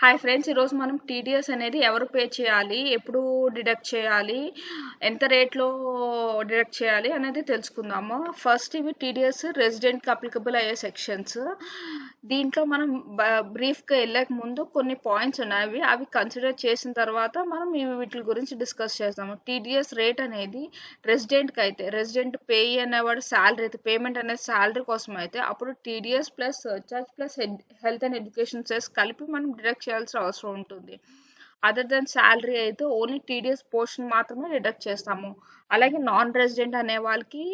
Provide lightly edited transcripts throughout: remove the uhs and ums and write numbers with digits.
Hi friends, ఈరోజు మనం TDS అనేది ఎవరు పే చేయాలి, ఎప్పుడు డిడక్ట్ చేయాలి, ఎంత రేట్లో డిడక్ట్ చేయాలి అనేది తెలుసుకుందాము. ఫస్ట్ ఇవి టీడీఎస్ రెసిడెంట్కి అప్లికబుల్ అయ్యే సెక్షన్స్. దీంట్లో మనం బ్రీఫ్గా వెళ్ళక ముందు కొన్ని పాయింట్స్ ఉన్నాయి, అవి కన్సిడర్ చేసిన తర్వాత మనం వీటి గురించి డిస్కస్ చేస్తాము. టీడీఎస్ రేట్ అనేది రెసిడెంట్కి అయితే, రెసిడెంట్ పేయి అనేవాడు శాలరీ అయితే, పేమెంట్ అనేది శాలరీ కోసం అయితే అప్పుడు TDS plus surcharge plus health and education cess కలిపి మనం డిడక్ట్ చేయాల్సిన అవసరం ఉంటుంది. అదర్ దెన్ శాలరీ అయితే ఓన్లీ టీడీఎస్ పోర్షన్ మాత్రమే డిడక్ట్ చేస్తాము. అలాగే నాన్ రెసిడెంట్ అనే వాళ్ళకి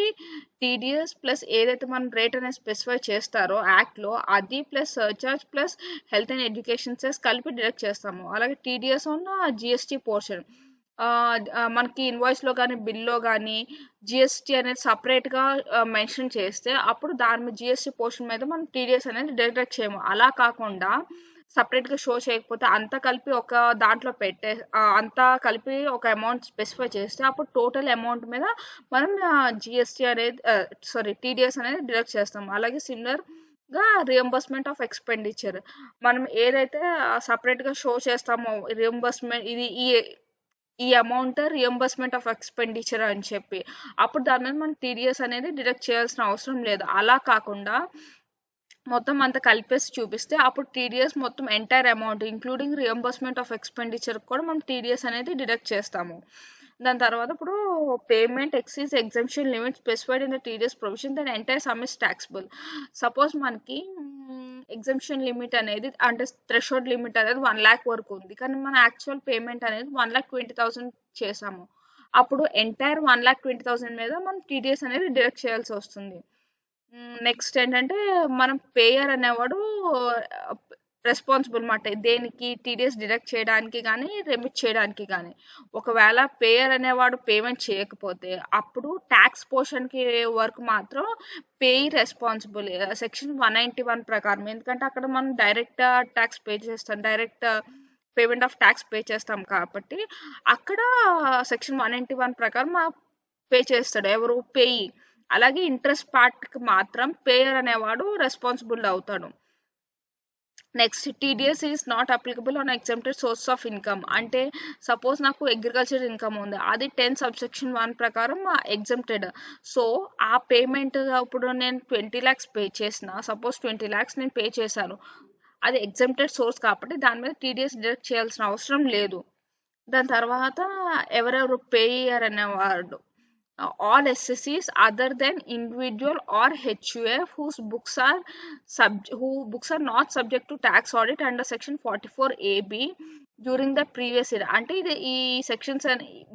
టీడీఎస్ ప్లస్ ఏదైతే మనం రేట్ అనేది స్పెసిఫై చేస్తారో యాక్ట్లో, అది plus surcharge plus health and education cess కలిపి డిడక్ట్ చేస్తాము. అలాగే టీడీఎస్ ఉన్న జిఎస్టీ పోర్షన్ మనకి ఇన్వాయిస్లో కానీ బిల్లో కానీ జిఎస్టీ అనేది సపరేట్గా మెన్షన్ చేస్తే అప్పుడు దాని మీద జిఎస్టీ పోర్షన్ మీద మనం టీడీఎస్ అనేది డిడక్ట్ చేయము. అలా కాకుండా సపరేట్గా షో చేయకపోతే అంతా కలిపి ఒక దాంట్లో అంతా కలిపి ఒక అమౌంట్ స్పెసిఫై చేస్తే అప్పుడు టోటల్ అమౌంట్ మీద మనం జిఎస్టీ అనేది టీడీఎస్ అనేది డిడక్ట్ చేస్తాం. అలాగే సిమిలర్గా రియంబర్స్మెంట్ ఆఫ్ ఎక్స్పెండిచర్ మనం ఏదైతే సపరేట్గా షో చేస్తామో రియంబర్స్మెంట్ ఈ అమౌంట్ రియంబర్స్మెంట్ ఆఫ్ ఎక్స్పెండిచర్ అని చెప్పి అప్పుడు దాని మీద మనం టీడీఎస్ అనేది డిడక్ట్ చేయాల్సిన అవసరం లేదు. అలా కాకుండా మొత్తం అంతా కలిపేసి చూపిస్తే అప్పుడు టీడీఎస్ మొత్తం entire amount including reimbursement of expenditure కూడా మనం టీడీఎస్ అనేది డిడక్ట్ చేస్తాము. దాని తర్వాత ఇప్పుడు payment exceeds exemption limit specified in the TDS provision then entire sum is taxable. Suppose మనకి ఎగ్జంప్షన్ లిమిట్ అనేది అంటే థ్రెషోల్డ్ లిమిట్ అనేది 1 lakh వరకు ఉంది, కానీ మన యాక్చువల్ పేమెంట్ అనేది 1,20,000 చేసాము. అప్పుడు ఎంటైర్ 1,20,000 మీద మనం టీడీఎస్ అనేది డిడక్ట్ చేయాల్సి వస్తుంది. నెక్స్ట్ ఏంటంటే మనం పేయర్ అనేవాడు రెస్పాన్సిబుల్ మాట దేనికి టీడీఎస్ డిడక్ట్ చేయడానికి కానీ రెమిట్ చేయడానికి కానీ. ఒకవేళ పేయర్ అనేవాడు పేమెంట్ చేయకపోతే అప్పుడు ట్యాక్స్ పోర్షన్కి వరకు మాత్రం పేయి రెస్పాన్సిబుల్ సెక్షన్ 191 ప్రకారం. ఎందుకంటే అక్కడ మనం డైరెక్ట్ ట్యాక్స్ పే చేస్తాం, direct payment of tax pay చేస్తాం కాబట్టి అక్కడ సెక్షన్ 191 ప్రకారం పే చేస్తాడు ఎవరు, పేయి. అలాగే ఇంట్రెస్ట్ పార్ట్కి మాత్రం పేయర్ అనేవాడు రెస్పాన్సిబుల్ అవుతాడు. Next TDS is not applicable on exempted source of income. అంటే సపోజ్ నాకు అగ్రికల్చర్ ఇన్కమ్ ఉంది, అది 10 సబ్సెక్షన్ 1 ప్రకారం ఎగ్జంప్టెడ్. సో ఆ పేమెంట్ ఇప్పుడు నేను 20 lakhs పే చేసిన, సపోజ్ 20 lakhs నేను పే చేశాను, అది ఎగ్జంప్టెడ్ సోర్స్ కాబట్టి దాని మీద టీడీఎస్ డిడక్ట్ చేయాల్సిన అవసరం లేదు. దాని తర్వాత ఎవరెవరు పేయర్ అనేవాడు all SSCs other than individual or HUF whose books are not subject to tax audit under section 44AB during the previous year. అంటే ఇది ఈ సెక్షన్స్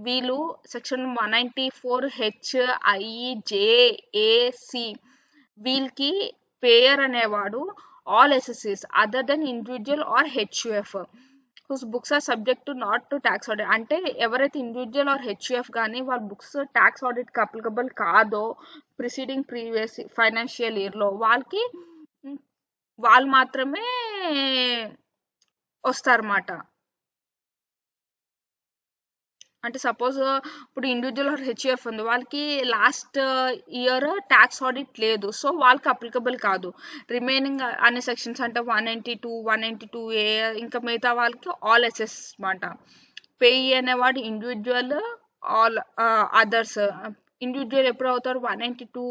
వీళ్ళు సెక్షన్ 194H IJAC వీళ్ళకి పేయర్ అనేవాడు all SSCs other than individual or HUF whose books are subject to not to tax audit. అంటే ఎవరైతే individual or HUF కానీ వాళ్ళ బుక్స్ ట్యాక్స్ ఆడిట్కి అప్లికబుల్ కాదో ప్రిసీడింగ్ ప్రీవియస్ ఫైనాన్షియల్ ఇయర్లో వాళ్ళు మాత్రమే వస్తారన్నమాట. అంటే సపోజ్ ఇప్పుడు ఇండివిజువల్ ఆర్ హెచ్యుఎఫ్ ఉంది, వాళ్ళకి లాస్ట్ ఇయర్ ట్యాక్స్ ఆడిట్ లేదు, సో వాళ్ళకి అప్లికబుల్ కాదు. రిమైనింగ్ అన్ని సెక్షన్స్ అంటే 192, 192A ఇంకా మిగతా వాళ్ళకి ఆల్ ఎస్ఎస్ అనమాట. పేయి అనేవాడు ఇండివిజువల్, ఆల్ అదర్స్. ఇండివిజువల్ ఎప్పుడు అవుతారు 192,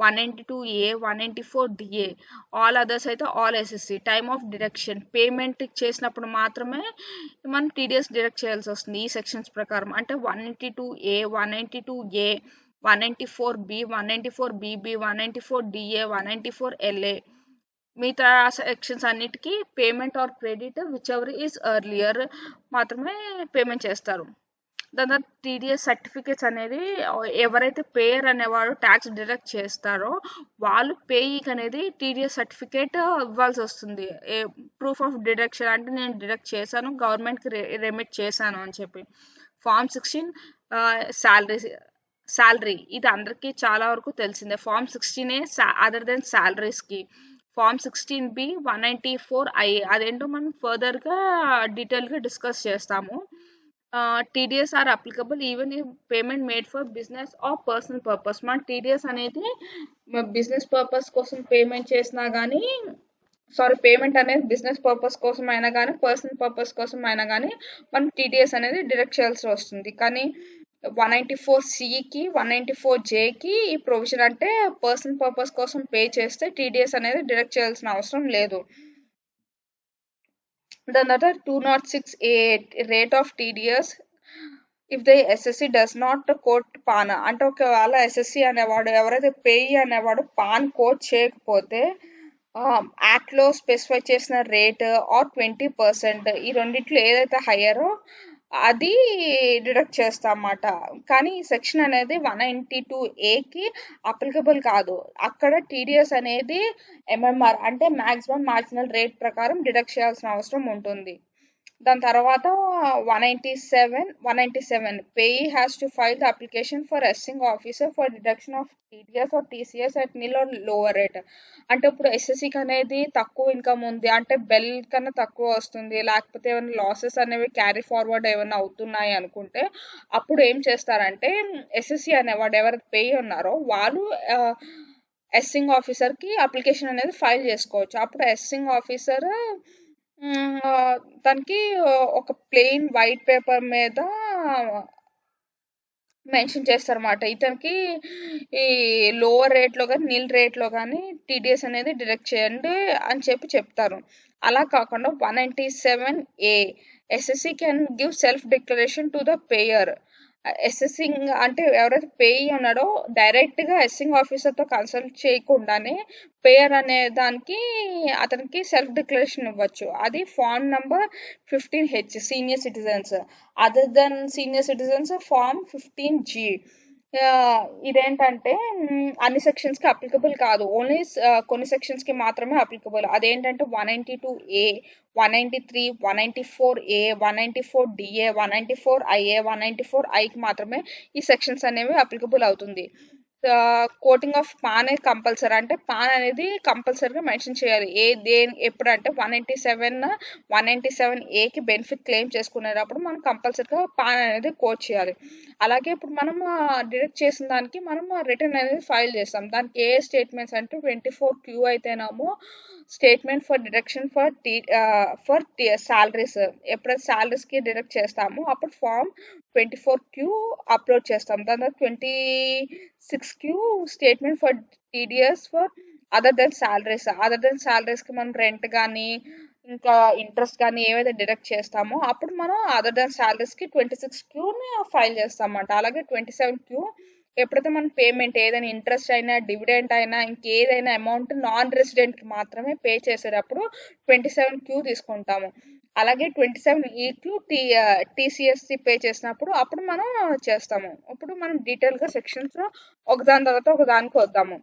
192A, 194DA. ఆల్ అదర్స్ అయితే all SSC. Time of deduction payment చేసినప్పుడు మాత్రమే మనం టీడీఎస్ డిడక్ట్ చేయాల్సి వస్తుంది ఈ సెక్షన్స్ ప్రకారం. అంటే 192A, 192A, 194B, 194BB, 194DA, 194LA మిగతా సెక్షన్స్ అన్నిటికీ payment or credit which ever is earlier మాత్రమే పేమెంట్ చేస్తారు. దాని తర్వాత టీడీఎస్ సర్టిఫికేట్స్ అనేది ఎవరైతే పేయర్ అనేవాడు ట్యాక్స్ డిడక్ట్ చేస్తారో వాళ్ళు పేయికి అనేది టీడీఎస్ సర్టిఫికేట్ ఇవ్వాల్సి వస్తుంది. ప్రూఫ్ ఆఫ్ డిడక్షన్ అంటే నేను డిడక్ట్ చేశాను, గవర్నమెంట్కి రెమిట్ చేశాను అని చెప్పి. ఫార్మ్ 16 శాలరీ ఇది అందరికీ చాలా వరకు తెలిసిందే. ఫార్మ్ 16A అదర్ దెన్ శాలరీస్కి. ఫార్మ్ 16B 194IA అదేంటో మనం ఫర్దర్గా డీటెయిల్గా డిస్కస్ చేస్తాము. TDS are applicable even if payment made for business or personal purpose. మన TDS అనేది బిజినెస్ పర్పస్ కోసం పేమెంట్ చేసినా కానీ పేమెంట్ అనేది బిజినెస్ పర్పస్ కోసం అయినా కానీ పర్సనల్ పర్పస్ కోసం అయినా కానీ మనం టీడీఎస్ అనేది డిడక్ట్ చేయాల్సి వస్తుంది. కానీ 194(c)కి 194(j)కి ఈ ప్రొవిజన్ అంటే పర్సనల్ పర్పస్ కోసం పే చేస్తే టీడీఎస్ అనేది డిడక్ట్ చేయాల్సిన అవసరం లేదు. దాని తర్వాత 206(a) rate of TDS if the assessee does not quote PAN, అంటే ఒకవేళ ఎస్ఎస్సి అనేవాడు ఎవరైతే పేయి అనేవాడు పాన్ కోట్ చేయకపోతే యాక్ట్లో స్పెసిఫై చేసిన రేట్ ఆర్ 20%, ఈ రెండిట్లో ఏదైతే హయ్యరో అది డిడక్ట్ చేస్తాం అన్నమాట. కానీ ఈ సెక్షన్ అనేది 192(a)కి అప్లికబుల్ కాదు. అక్కడ టీడీఎస్ అనేది ఎంఎంఆర్ అంటే మ్యాక్సిమం మార్జినల్ రేట్ ప్రకారం డిడక్ట్ చేయాల్సిన అవసరం ఉంటుంది. దాని తర్వాత 197 payee has to file the application for assessing officer for deduction of TDS or TCS at nil or lower rate. అంటే ఇప్పుడు ఎస్ఎస్సికి అనేది తక్కువ ఇన్కమ్ ఉంది, అంటే బెల్ కన్నా తక్కువ వస్తుంది, లేకపోతే ఏమైనా లాసెస్ అనేవి క్యారీ ఫార్వర్డ్ ఏమైనా అవుతున్నాయి అనుకుంటే అప్పుడు ఏం చేస్తారంటే ఎస్ఎస్సి అనేవాడు ఎవరైతే పేయి ఉన్నారో వాళ్ళు అసెసింగ్ ఆఫీసర్కి అప్లికేషన్ అనేది ఫైల్ చేసుకోవచ్చు. అప్పుడు అసెసింగ్ ఆఫీసర్ తనకి ఒక ప్లెయిన్ వైట్ పేపర్ మీద మెన్షన్ చేస్తారన్నమాట, ఇతనికి ఈ లోవర్ రేట్లో కానీ నిల్ రేట్లో కానీ టీడీఎస్ అనేది డిడక్ట్ చేయండి అని చెప్తారు. అలా కాకుండా 197(a) assessee can give self declaration to the payer. Assessing అంటే ఎవరైతే పేయి ఉన్నాడో డైరెక్ట్గా అసెసింగ్ ఆఫీసర్తో కన్సల్ట్ చేయకుండానే పేయర్ అనే దానికి అతనికి సెల్ఫ్ డిక్లరేషన్ ఇవ్వచ్చు. అది form number 15H senior citizens, other than senior citizens form 15G. ఇదేంటంటే అన్ని సెక్షన్స్కి అప్లికబుల్ కాదు, ఓన్లీ కొన్ని సెక్షన్స్కి మాత్రమే అప్లికబుల్. అదేంటంటే 192(a), 193, 194(a), 194(da), 194(ia), 194(iకి మాత్రమే ఈ సెక్షన్స్ అనేవి అప్లికబుల్ అవుతుంది. కోటింగ్ ఆఫ్ పాన్ అనేది కంపల్సరీ, అంటే పాన్ అనేది కంపల్సరీగా మెన్షన్ చేయాలి. ఎప్పుడంటే 197(a)కి బెనిఫిట్ క్లెయిమ్ చేసుకునేటప్పుడు మనం కంపల్సరీగా పాన్ అనేది కోట్ చేయాలి. అలాగే ఇప్పుడు మనం డిడక్ట్ చేసిన దానికి మనం రిటర్న్ అనేది ఫైల్ చేస్తాం. దానికి ఏ స్టేట్మెంట్స్ అంటే 24Q అయితేనేమో statement for deduction for salaries, ఎప్పుడైతే సాలరీస్కి డిడక్ట్ చేస్తామో అప్పుడు ఫామ్ 24Q అప్లోడ్ చేస్తాం. దాని తర్వాత 26Q statement for TDS for other than సాలరీస్కి మనం రెంట్ కానీ ఇంకా ఇంట్రెస్ట్ కానీ ఏవైతే డిడక్ట్ చేస్తామో అప్పుడు మనం అదర్ దెన్ సాలరీస్కి 26Qని ఫైల్ చేస్తాం అన్నమాట. అలాగే 27Q ఎప్పుడైతే మనం పేమెంట్ ఏదైనా ఇంట్రెస్ట్ అయినా డివిడెంట్ అయినా ఇంకేదైనా అమౌంట్ నాన్ రెసిడెంట్కి మాత్రమే పే చేసేటప్పుడు 27Q తీసుకుంటాము. అలాగే 27EQ టీసీఎస్సి పే చేసినప్పుడు అప్పుడు మనం చేస్తాము. ఇప్పుడు మనం డీటెయిల్గా సెక్షన్స్ ఒకదాని తర్వాత ఒకదానికి వద్దాము.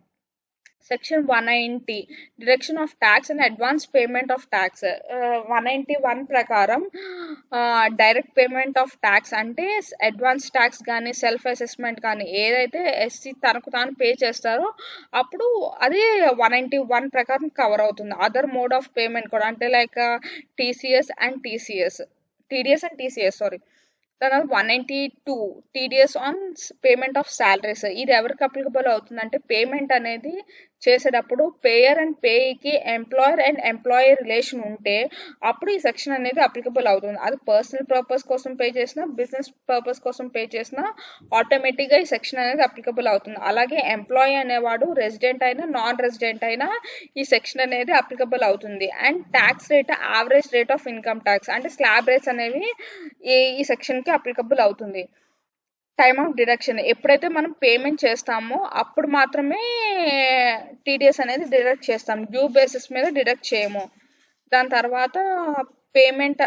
Section 190 deduction of tax and advance payment of tax. 191 ప్రకారం డైరెక్ట్ పేమెంట్ ఆఫ్ ట్యాక్స్ అంటే అడ్వాన్స్ ట్యాక్స్ కానీ సెల్ఫ్ అసెస్మెంట్ కానీ ఏదైతే ఎస్సీ తనకు తాను పే చేస్తారో అప్పుడు అది 191 ప్రకారం కవర్ అవుతుంది. అదర్ మోడ్ ఆఫ్ పేమెంట్ కూడా అంటే లైక్ టీడీఎస్ అండ్ టీసీఎస్ తర్వాత 192 TDS on payment of salaries. ఇది ఎవరికి అప్లికబుల్ అవుతుందంటే పేమెంట్ అనేది చేసేటప్పుడు పేయర్ అండ్ పేయికి ఎంప్లాయర్ అండ్ ఎంప్లాయీ రిలేషన్ ఉంటే అప్పుడు ఈ సెక్షన్ అనేది అప్లికబుల్ అవుతుంది. అది పర్సనల్ పర్పస్ కోసం పే చేసినా బిజినెస్ పర్పస్ కోసం పే చేసినా ఆటోమేటిక్గా ఈ సెక్షన్ అనేది అప్లికబుల్ అవుతుంది. అలాగే ఎంప్లాయీ అనేవాడు రెసిడెంట్ అయినా నాన్ రెసిడెంట్ అయినా ఈ సెక్షన్ అనేది అప్లికబుల్ అవుతుంది. And tax rate average rate of income tax అంటే స్లాబ్ రేట్స్ అనేవి ఈ సెక్షన్కి అప్లికబుల్ అవుతుంది. టైమ్ ఆఫ్ డిడక్షన్ ఎప్పుడైతే మనం పేమెంట్ చేస్తామో అప్పుడు మాత్రమే టీడీఎస్ అనేది డిడక్ట్ చేస్తాం, డ్యూ బేసిస్ మీద డిడక్ట్ చేయము. దాని తర్వాత పేమెంట్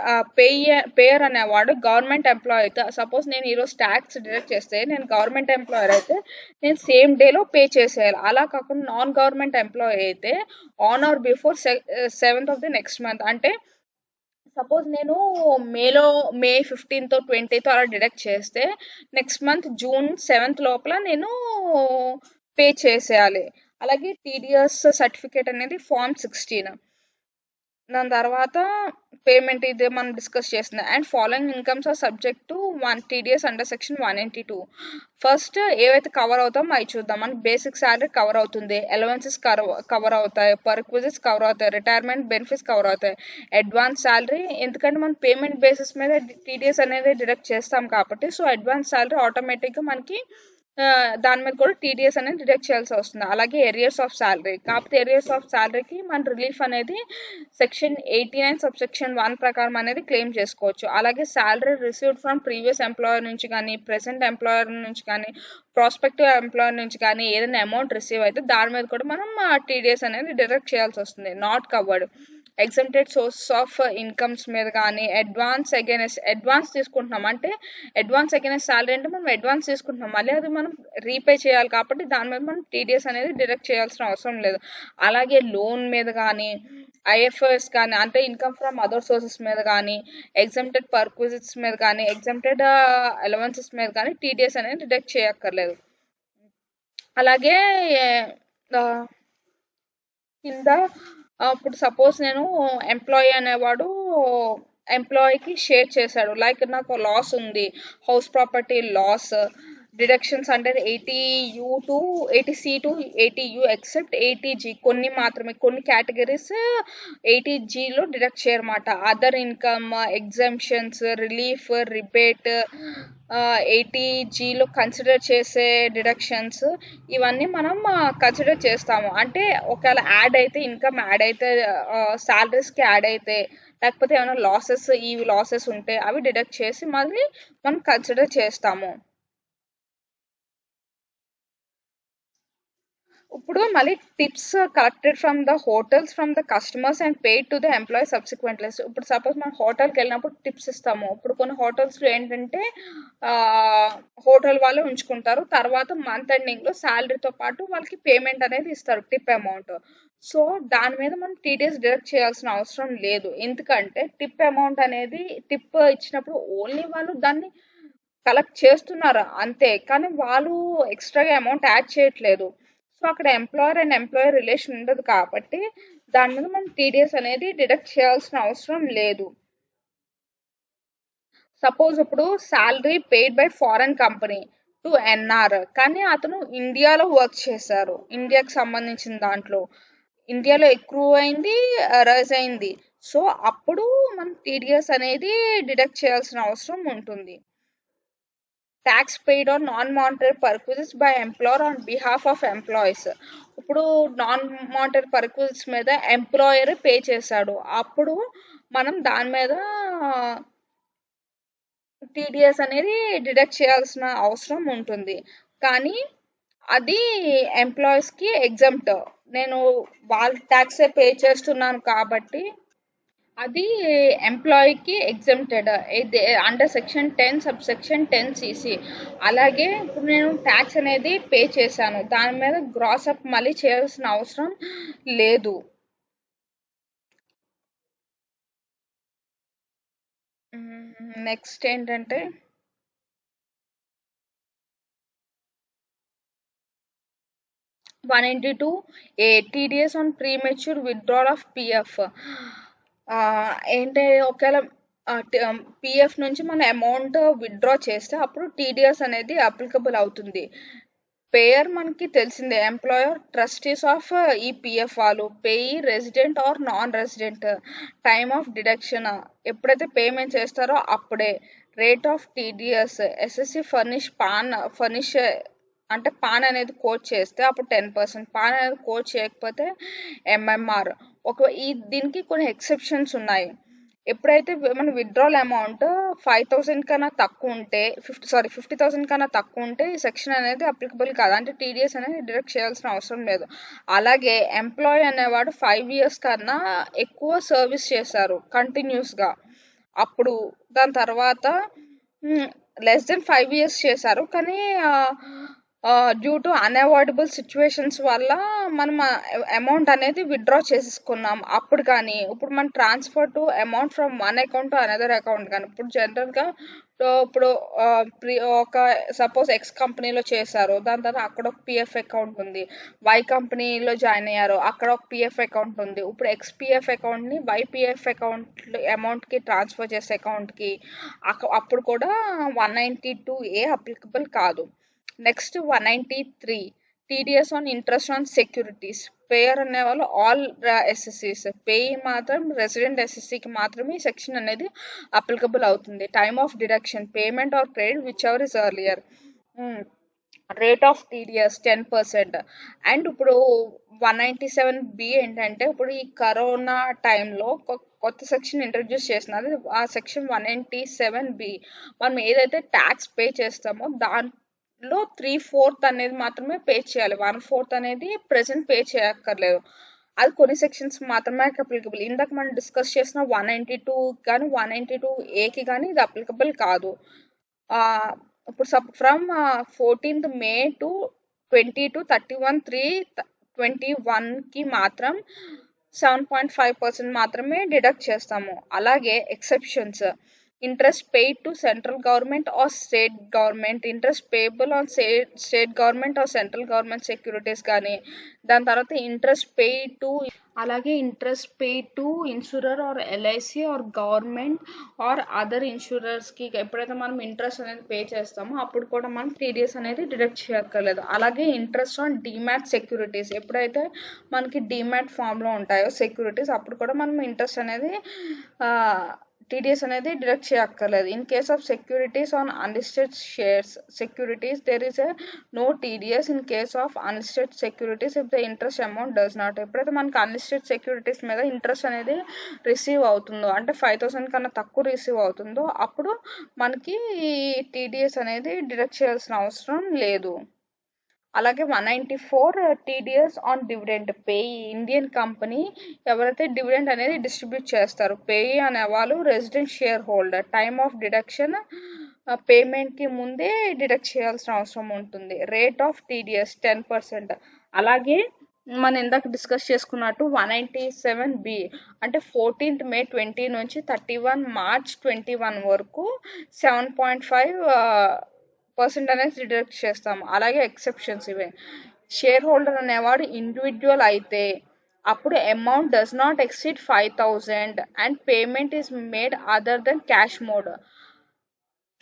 పేయర్ అనేవాడు గవర్నమెంట్ ఎంప్లాయీ అయితే, సపోజ్ నేను ఈరోజు ట్యాక్స్ డిడక్ట్ చేస్తే నేను గవర్నమెంట్ ఎంప్లాయర్ అయితే నేను సేమ్ డేలో పే చేసేయాలి. అలా కాకుండా నాన్ గవర్నమెంట్ ఎంప్లాయీ అయితే on or before 7th of the next month, అంటే సపోజ్ నేను మే 15th 20th అలా డిడక్ట్ చేస్తే నెక్స్ట్ మంత్ జూన్ 7th లోపల నేను పే చేసేయాలి. అలాగే టీడీఎస్ సర్టిఫికేట్ అనేది ఫామ్ 16. దాని తర్వాత పేమెంట్ ఇదే మనం డిస్కస్ చేస్తుంది. And following incomes are subject to TDS under section 182. First ఏవైతే కవర్ అవుతామో అవి చూద్దాం. మనకి బేసిక్ శాలరీ కవర్ అవుతుంది, అలవెన్సెస్ కవర్ అవుతాయి, పర్క్విజిట్స్ కవర్ అవుతాయి, రిటైర్మెంట్ బెనిఫిట్స్ కవర్ అవుతాయి, అడ్వాన్స్ శాలరీ ఎందుకంటే మనం పేమెంట్ బేసిస్ మీద టీడీఎస్ అనేది డిడక్ట్ చేస్తాం కాబట్టి, సో అడ్వాన్స్ శాలరీ ఆటోమేటిక్గా మనకి దాని మీద కూడా టీడీఎస్ అనేది డిడక్ట్ చేయాల్సి వస్తుంది. అలాగే ఏరియర్స్ ఆఫ్ శాలరీ, కాకపోతే ఏరియర్స్ ఆఫ్ శాలరీకి మన రిలీఫ్ అనేది సెక్షన్ 89 సబ్ సెక్షన్ 1 ప్రకారం అనేది క్లెయిమ్ చేసుకోవచ్చు. అలాగే salary received from previous employer నుంచి కానీ, ప్రెసెంట్ ఎంప్లాయర్ నుంచి కానీ, ప్రాస్పెక్టివ్ ఎంప్లాయర్ నుంచి కానీ ఏదైనా అమౌంట్ రిసీవ్ అయితే దాని మీద కూడా మనం టీడీఎస్ అనేది డిడక్ట్ చేయాల్సి వస్తుంది. Not covered exempted source of incomes మీద కానీ, అడ్వాన్స్ తీసుకుంటున్నాం అంటే అడ్వాన్స్ అగైనెస్ట్ శాలరీ అంటే మనం అడ్వాన్స్ తీసుకుంటున్నాం, మళ్ళీ అది మనం రీపే చేయాలి కాబట్టి దాని మీద మనం టీడీఎస్ అనేది డిడక్ట్ చేయాల్సిన అవసరం లేదు. అలాగే లోన్ మీద కానీ, ఐఎఫ్ఎస్ కానీ అంటే ఇన్కమ్ ఫ్రమ్ అదర్ సోర్సెస్ మీద కానీ, ఎగ్జంప్టెడ్ పర్క్విజిట్స్ మీద కానీ, ఎగ్జంప్టెడ్ అలవెన్సెస్ మీద కానీ టీడీఎస్ అనేది డిడక్ట్ చేయక్కర్లేదు. అలాగే కింద ఇప్పుడు సపోజ్ నేను ఎంప్లాయీ అనేవాడు ఎంప్లాయీకి షేర్ చేశాడు, లైక్ నాకు లాస్ ఉంది, హౌస్ ప్రాపర్టీ లాస్, డిడక్షన్స్ అంటే 80U to 80C to 80U except 80G కొన్ని మాత్రమే, కొన్ని కేటగిరీస్ 80Gలో డిడక్ట్ చేయరన్నమాట. Other income, exemptions, relief, rebate 80Gలో కన్సిడర్ చేసే డిడక్షన్స్ ఇవన్నీ మనం కన్సిడర్ చేస్తాము. అంటే ఒకవేళ యాడ్ అయితే ఇన్కమ్ యాడ్ అయితే శాలరీస్కి యాడ్ అయితే లేకపోతే ఏమైనా లాసెస్ ఉంటే అవి డిడక్ట్ చేసి మళ్ళీ మనం కన్సిడర్ చేస్తాము. ఇప్పుడు మళ్ళీ tips collected from the hotels from the customers and paid to the employee subsequently. ఇప్పుడు సపోజ్ మనం హోటల్కి వెళ్ళినప్పుడు టిప్స్ ఇస్తాము. ఇప్పుడు కొన్ని హోటల్స్లో ఏంటంటే హోటల్ వాళ్ళు ఉంచుకుంటారు, తర్వాత మంత్ ఎండింగ్లో శాలరీతో పాటు వాళ్ళకి పేమెంట్ అనేది ఇస్తారు, టిప్ అమౌంట్. సో దాని మీద మనం టీడీఎస్ డిడక్ట్ చేయాల్సిన అవసరం లేదు, ఎందుకంటే టిప్ అమౌంట్ అనేది టిప్ ఇచ్చినప్పుడు ఓన్లీ వాళ్ళు దాన్ని కలెక్ట్ చేస్తున్నారు అంతే, కానీ వాళ్ళు ఎక్స్ట్రాగా అమౌంట్ యాడ్ చేయట్లేదు. సో అక్కడ ఎంప్లాయర్ అండ్ ఎంప్లాయర్ రిలేషన్ ఉండదు కాబట్టి దాని మీద మనం టీడీఎస్ అనేది డిడక్ట్ చేయాల్సిన అవసరం లేదు. సపోజ్ ఇప్పుడు salary paid by foreign company to NR, కానీ అతను ఇండియాలో వర్క్ చేశారు, ఇండియాకి సంబంధించిన దాంట్లో ఇండియాలో ఎక్కువ అయింది, రైజ్ అయింది, సో అప్పుడు మనం టీడీఎస్ అనేది డిడక్ట్ చేయాల్సిన అవసరం ఉంటుంది. Tax paid on non monetary purposes by employer on behalf of employees. ఇప్పుడు నాన్ మానిటరీ పర్పసెస్ మీద ఎంప్లాయర్ పే చేశాడు, అప్పుడు మనం దాని మీద టీడీఎస్ అనేది డిడక్ట్ చేయాల్సిన అవసరం ఉంటుంది. కానీ అది ఎంప్లాయీస్కి ఎగ్జంప్ట్, నేను వాళ్ళ ట్యాక్సే పే చేస్తున్నాను కాబట్టి అది ఎంప్లాయీకి exempted under section 10 sub section 10cc. అలాగే ఇప్పుడు నేను ట్యాక్స్ అనేది పే చేశాను, దాని మీద గ్రాస్ అప్ మళ్ళీ చేయాల్సిన అవసరం లేదు. నెక్స్ట్ ఏంటంటే 182A TDS on premature withdrawal of PF. ఏంటి ఒకవేళ పిఎఫ్ నుంచి మన అమౌంట్ విత్డ్రా చేస్తే అప్పుడు టీడీఎస్ అనేది అప్లికబుల్ అవుతుంది. పేయర్ మనకి తెలిసిందే, ఎంప్లాయర్, ట్రస్టీస్ ఆఫ్ ఈ పిఎఫ్ వాళ్ళు, payee resident or non resident, time of deduction ఎప్పుడైతే పేమెంట్ చేస్తారో అప్పుడే, rate of TDS, assessee furnish అంటే పాన్ అనేది కోడ్ చేస్తే అప్పుడు 10%, పాన్ అనేది కోడ్ చేయకపోతే ఎంఎంఆర్. దీనికి కొన్ని ఎక్సెప్షన్స్ ఉన్నాయి. ఎప్పుడైతే మన విత్డ్రాల్ అమౌంట్ 5,000 కన్నా తక్కువ ఉంటే 50,000 కన్నా తక్కువ ఉంటే ఈ సెక్షన్ అనేది అప్లికబుల్ కాదు, అంటే టీడీఎస్ అనేది డిడక్ట్ చేయాల్సిన అవసరం లేదు. అలాగే ఎంప్లాయీ అనేవాడు 5 years కన్నా ఎక్కువ సర్వీస్ చేశారు కంటిన్యూస్గా, అప్పుడు దాని తర్వాత లెస్ దెన్ 5 years చేశారు కానీ డ్యూ టు అన్అవాయిడబుల్ సిచ్యువేషన్స్ వల్ల మనం అమౌంట్ అనేది విత్డ్రా చేసేసుకున్నాం అప్పుడు. కానీ ఇప్పుడు మనం transfer to amount from one account to another account కానీ ఇప్పుడు జనరల్గా ఇప్పుడు ఒక సపోజ్ ఎక్స్ కంపెనీలో చేశారు, దాని తర్వాత అక్కడ ఒక పిఎఫ్ అకౌంట్ ఉంది. వై కంపెనీలో జాయిన్ అయ్యారు, అక్కడ ఒక పిఎఫ్ అకౌంట్ ఉంది. ఇప్పుడు ఎక్స్ పిఎఫ్ అకౌంట్ని వై పిఎఫ్ అకౌంట్ అమౌంట్కి ట్రాన్స్ఫర్ చేసే అకౌంట్కి అప్పుడు కూడా 192A అప్లికబుల్ కాదు. Next 193 TDS on interest on securities. Payer అనే వాళ్ళు ఆల్ ఎస్ఎస్సీస్, పేయి మాత్రం రెసిడెంట్ ఎస్ఎస్సీకి మాత్రమే ఈ సెక్షన్ అనేది అప్లికబుల్ అవుతుంది. Time of deduction payment or credit whichever is earlier. Rate of TDS 10%. And ఇప్పుడు 197B ఏంటంటే ఇప్పుడు ఈ కరోనా టైంలో కొత్త సెక్షన్ ఇంట్రడ్యూస్ చేసినారు. ఆ సెక్షన్ 197B మనం ఏదైతే ట్యాక్స్ పే చేస్తామో దాంట్లో 3/4 అనేది మాత్రమే పే చేయాలి. 1/4 అనేది ప్రెసెంట్ పే చేయక్కర్లేదు. అది కొన్ని సెక్షన్స్ మాత్రమే అప్లికబుల్. ఇందాక మనం డిస్కస్ చేసిన 192 కానీ 192Aకి కానీ ఇది అప్లికబుల్ కాదు. ఇప్పుడు ఫ్రమ్ 14th May to 31/3/21కి మాత్రం 7.5% మాత్రమే డిడక్ట్ చేస్తాము. అలాగే exceptions interest paid to central government or state government, interest payable on state government or central government securities కానీ, దాని తర్వాత ఇంట్రెస్ట్ పెయిడ్ టు అలాగే interest paid to insurer or LIC or government or other ఇన్సూరర్స్కి ఎప్పుడైతే మనం interest అనేది pay చేస్తామో అప్పుడు కూడా మనం టీడీఎస్ అనేది డిడక్ట్ చేయక్కర్లేదు. అలాగే ఇంట్రెస్ట్ ఆన్ డిమాట్ సెక్యూరిటీస్ ఎప్పుడైతే మనకి డిమాట్ ఫామ్లో ఉంటాయో సెక్యూరిటీస్ అప్పుడు కూడా మనం ఇంట్రెస్ట్ అనేది టీడీఎస్ అనేది డిడక్ట్ చేయక్కర్లేదు. In case of securities on unlisted shares securities there is no TDS in case of unlisted securities if the interest amount does not. ఎప్పుడైతే మనకి అన్లిస్టెడ్ సెక్యూరిటీస్ మీద ఇంట్రెస్ట్ అనేది రిసీవ్ అవుతుందో అంటే 5,000 కన్నా తక్కువ రిసీవ్ అవుతుందో అప్పుడు మనకి టీడీఎస్ అనేది డిడక్ట్ చేయాల్సిన అవసరం లేదు. అలాగే 194 TDS on dividend. Payee Indian company ఎవరైతే డివిడెండ్ అనేది డిస్ట్రిబ్యూట్ చేస్తారు. పేయి అనే వాళ్ళు resident shareholder. Time of deduction పేమెంట్కి ముందే డిడక్ట్ చేయాల్సిన అవసరం ఉంటుంది. Rate of TDS 10%. అలాగే మనం ఇందాక డిస్కస్ చేసుకున్నట్టు 197B అంటే 14th May 20 నుంచి 31 March 21 వరకు 7.5% అనేది డిడక్ట్ చేస్తాము. అలాగే ఎక్సెప్షన్స్ ఇవే. షేర్ హోల్డర్ అనేవాడు ఇండివిజువల్ అయితే అప్పుడు amount does not exceed 5,000 and payment is made other than cash mode.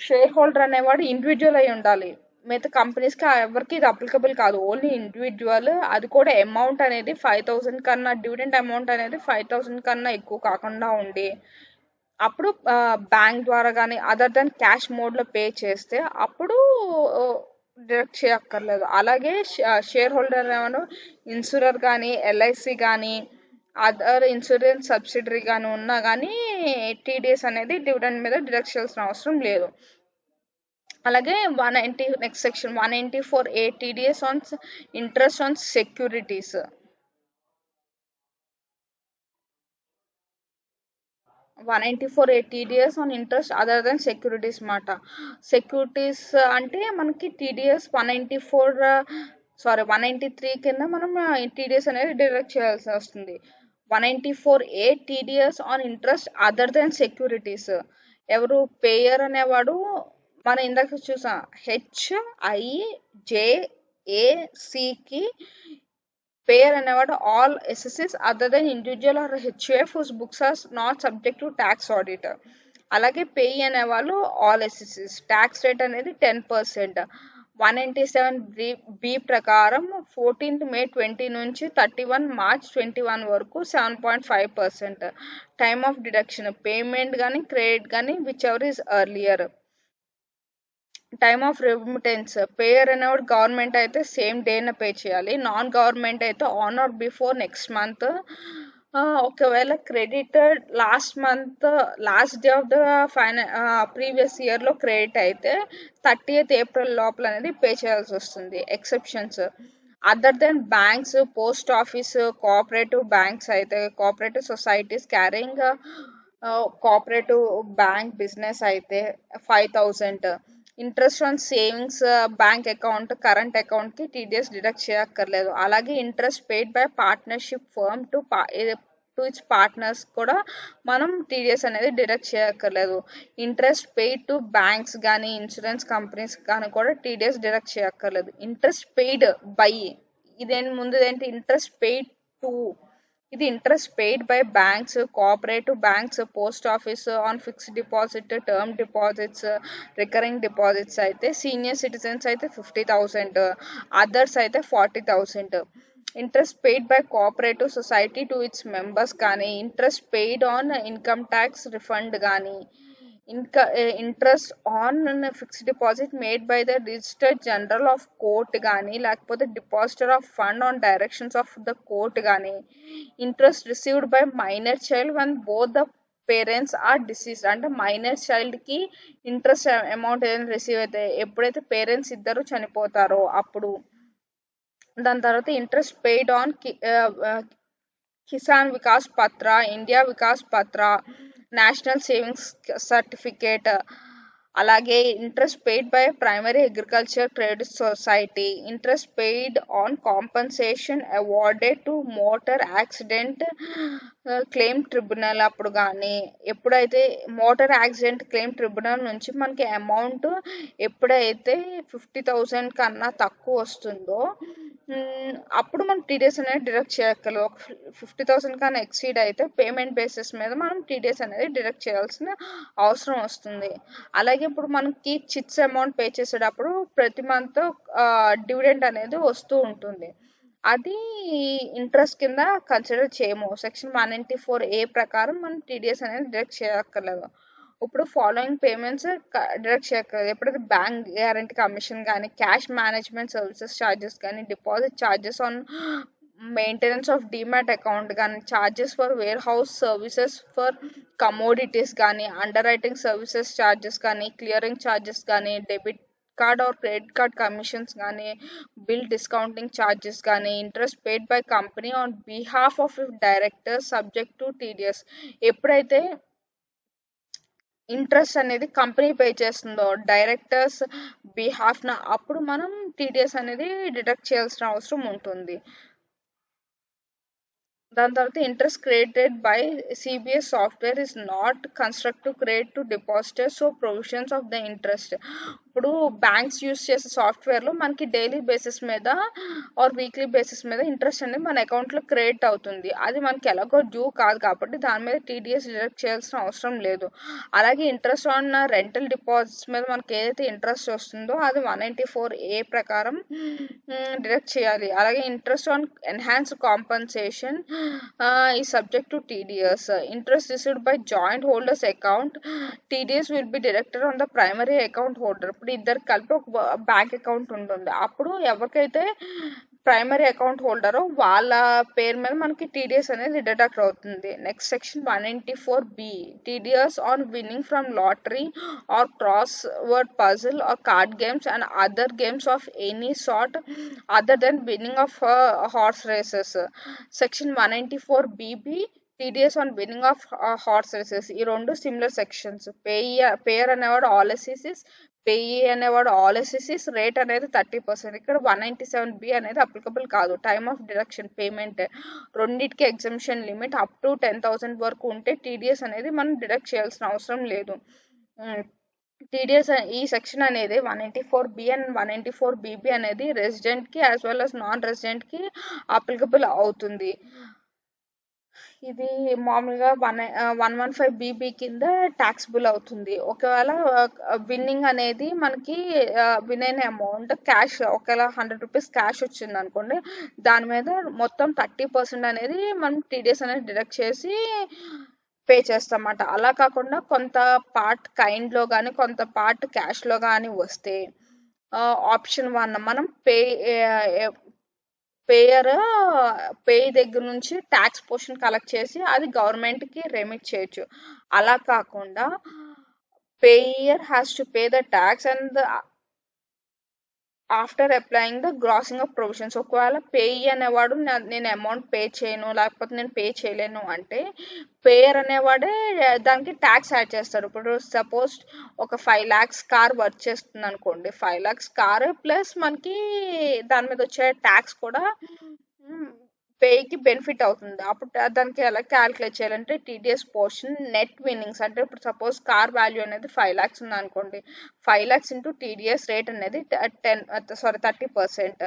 Share holder అనేవాడు ఇండివిజువల్ అయి ఉండాలి. మిగతా కంపెనీస్కి ఎవరికి ఇది అప్లికబుల్ కాదు, ఓన్లీ ఇండివిజువల్. అది కూడా అమౌంట్ అనేది 5,000 కన్నా డివిడెండ్ అమౌంట్ అనేది 5,000 కన్నా ఎక్కువ కాకుండా ఉండి అప్పుడు బ్యాంక్ ద్వారా కానీ అదర్ దెన్ క్యాష్ మోడ్లో పే చేస్తే అప్పుడు డిడక్ట్ చేయక్కర్లేదు. అలాగే షేర్ హోల్డర్ ఏమన్నా ఇన్సూరర్ కానీ ఎల్ఐసి కానీ అదర్ ఇన్సూరెన్స్ సబ్సిడరీ కానీ ఉన్నా కానీ టీడీఎస్ అనేది డివిడెండ్ మీద డిడక్ట్ చేయాల్సిన అవసరం లేదు. అలాగే 190 next section 194A TDS on interest on securities. 194A TDS on interest other than securities మాట. సెక్యూరిటీస్ అంటే మనకి టీడీఎస్ 193 కింద మనం టీడీఎస్ అనేది డిడక్ట్ చేయాల్సి వస్తుంది. 194A TDS on interest other than securities. ఎవరు పేయర్ అనేవాడు మనం ఇందాక చూసాం HIJACకి పేయర్ అనేవాడు all assessees other than individual or HUF whose books are not subject to tax audit. అలాగే పేయి అనేవాళ్ళు ఆల్ ఎస్ఎస్సీస్. ట్యాక్స్ రేట్ అనేది 10%. 197B ప్రకారం 14th May 20 నుంచి 31 March 21 వరకు 7.5%. టైమ్ ఆఫ్ డిడక్షన్ పేమెంట్ కానీ క్రెడిట్ కానీ whichever is earlier. Time of remittance payer అనేవాడు government అయితే సేమ్ డేన పే చేయాలి. నాన్ గవర్నమెంట్ అయితే on or before next month. ఒకవేళ creditor last day of the previous ఇయర్లో క్రెడిట్ అయితే 30th April లోపల అనేది పే చేయాల్సి వస్తుంది. Exceptions other than banks, post office, cooperative banks అయితే cooperative societies carrying cooperative bank business అయితే 5,000. Interest on savings bank account current అకౌంట్కి టీడీఎస్ డిడక్ట్ చేయక్కర్లేదు. అలాగే interest paid by partnership firm to its partners కూడా మనం TDS అనేది deduct చేయక్కర్లేదు. Interest paid to banks కానీ ఇన్సూరెన్స్ కంపెనీస్ కానీ కూడా టీడీఎస్ డిడక్ట్ చేయక్కర్లేదు. ఇంట్రెస్ట్ పెయిడ్ బై ముందుదేంటి ఇంట్రెస్ట్ పెయిడ్ టు, ఇది interest paid by banks, cooperative banks, post office on fixed deposit, term deposits, recurring deposits అయితే senior citizens అయితే 50,000, others అయితే 40,000. Interest paid by cooperative society to its members కానీ, interest paid on income tax refund కానీ, interest on fixed deposit made by the registered general of court కానీ, లేకపోతే depositor of fund on directions of the court కానీ, interest received by minor child when both the parents are deceased, అంటే minor చైల్డ్కి interest amount ఏదైనా receive అయితే ఎప్పుడైతే parents ఇద్దరు చనిపోతారో అప్పుడు. దాని తర్వాత interest paid on Kisan Vikas Patra, India Vikas Patra, national savings certificate, అలాగే interest paid by primary agriculture credit society, interest paid on compensation awarded to motor accident claim tribunal అప్పుడు కానీ, ఎప్పుడైతే మోటార్ యాక్సిడెంట్ క్లెయిమ్ ట్రిబ్యునల్ నుంచి మనకి అమౌంట్ ఎప్పుడైతే 50,000 కన్నా తక్కువ వస్తుందో అప్పుడు మనం టీడీఎస్ అనేది డిడక్ట్ చేయగలం. 50,000 కన్నా ఎక్సీడ్ అయితే పేమెంట్ బేసిస్ మీద మనం టీడీఎస్ అనేది డిడక్ట్ చేయాల్సిన అవసరం వస్తుంది. అలాగే ఇప్పుడు మనకి చిట్స్ అమౌంట్ పే చేసేటప్పుడు ప్రతి మంత్ డివిడెండ్ అనేది వస్తూ ఉంటుంది. అది ఇంట్రెస్ట్ కింద కన్సిడర్ చేయము. సెక్షన్ 194A ప్రకారం మనం టీడీఎస్ అనేది డిడక్ట్ చేయక్కర్లేదు. ఇప్పుడు ఫాలోయింగ్ పేమెంట్స్ డిడక్ట్ చేయక్కర్లేదు. ఎప్పుడైతే బ్యాంక్ గ్యారంటీ కమిషన్ కానీ, క్యాష్ మేనేజ్మెంట్ సర్వీసెస్ ఛార్జెస్ కానీ, deposit charges on maintenance of demat account కానీ, charges for warehouse services for commodities కానీ, అండర్ రైటింగ్ సర్వీసెస్ ఛార్జెస్ కానీ, క్లియరింగ్ ఛార్జెస్ కానీ, debit card or credit card commissions కానీ, bill discounting charges కానీ, interest paid by company on behalf of directors subject to TDS, ఎప్పుడైతే interest అనేది company pay చేస్తుందో directors బిహాఫ్న అప్పుడు మనం టీడీఎస్ అనేది డిడక్ట్ చేయాల్సిన అవసరం ఉంటుంది. దాని తర్వాత interest created by CBS software is not constructive credit to depositor, so provisions of the interest. ఇప్పుడు బ్యాంక్స్ యూస్ చేసే సాఫ్ట్వేర్లో మనకి డైలీ బేసిస్ మీద ఆర్ వీక్లీ బేసిస్ మీద ఇంట్రెస్ట్ అనేది మన అకౌంట్లో క్రియేట్ అవుతుంది. అది మనకి ఎలాగో డ్యూ కాదు కాబట్టి దాని మీద టీడీఎస్ డిడక్ట్ చేయాల్సిన అవసరం లేదు. అలాగే ఇంట్రెస్ట్ ఆన్ రెంటల్ డిపాజిట్స్ మీద మనకి ఏదైతే ఇంట్రెస్ట్ వస్తుందో అది 194A ప్రకారం డిడక్ట్ చేయాలి. అలాగే interest on enhanced compensation is subject to TDS. Interest received by joint holders account, TDS will be deducted on the primary account holder. ఇప్పుడు ఇద్దరు కలిపి ఒక బ్యాంక్ అకౌంట్ ఉంటుంది. అప్పుడు ఎవరికైతే ప్రైమరీ అకౌంట్ హోల్డరో వాళ్ళ పేరు మీద మనకి టీడీఎస్ అనేది డిడక్ట్ అవుతుంది. Next section 194B, TDS on winning from lottery or crossword puzzle or card games and other games of any sort other than winning of horse races. Section 194BB, TDS on winning of horse races. ఈ రెండు similar sections. Payer అనేవాడు all assessees, payee అనేవాడు all ఎస్ఈసిస్, rate అనేది 30%. ఇక్కడ 197B అనేది applicable కాదు. Time of deduction payment రెండింటికి exemption limit up to 10,000 వరకు ఉంటే టీడీఎస్ అనేది మనం డిడక్ట్ చేయాల్సిన అవసరం లేదు. టీడీఎస్ ఈ సెక్షన్ అనేది 194B అండ్ 194BB అనేది రెసిడెంట్కి యాజ్ వెల్ as నాన్ రెసిడెంట్కి అప్లికబుల్ అవుతుంది. ఇది మామూలుగా 115BB కింద ట్యాక్సిబుల్ అవుతుంది. ఒకవేళ విన్నింగ్ అనేది మనకి విన్ అయిన అమౌంట్ క్యాష్, ఒకవేళ 100 రూపీస్ క్యాష్ వచ్చింది అనుకోండి, దాని మీద మొత్తం 30% అనేది మనం టీడీఎస్ అనేది డిడక్ట్ చేసి పే చేస్తామన్నమాట. అలా కాకుండా కొంత పార్ట్ కైండ్లో కానీ కొంత పార్ట్ క్యాష్లో కానీ వస్తే ఆప్షన్ 1 మనం పే దగ్గర నుంచి ట్యాక్స్ పోర్షన్ కలెక్ట్ చేసి అది గవర్నమెంట్కి రెమిట్ చేయొచ్చు. అలా కాకుండా payer has to pay the tax and after applying the grossing of provisions. ఒకవేళ పేయి అనేవాడు నేను అమౌంట్ పే చేయను, లేకపోతే నేను పే చేయలేను అంటే పేయర్ అనేవాడే దానికి ట్యాక్స్ యాడ్ చేస్తాడు. ఇప్పుడు సపోజ్ ఒక 5 lakhs కార్ వర్క్ చేస్తుంది అనుకోండి, 5 lakhs కార్ ప్లస్ మనకి దాని మీద వచ్చే ట్యాక్స్ కూడా పేకి బెనిఫిట్ అవుతుంది. అప్పుడు దానికి ఎలా క్యాలిక్యులేట్ చేయాలంటే టీడీఎస్ పోర్షన్ నెట్ విన్నింగ్స్, అంటే ఇప్పుడు సపోజ్ కార్ వాల్యూ అనేది 5 lakhs ఉంది అనుకోండి, 5 lakhs ఇంటూ టీడీఎస్ రేట్ అనేది 30%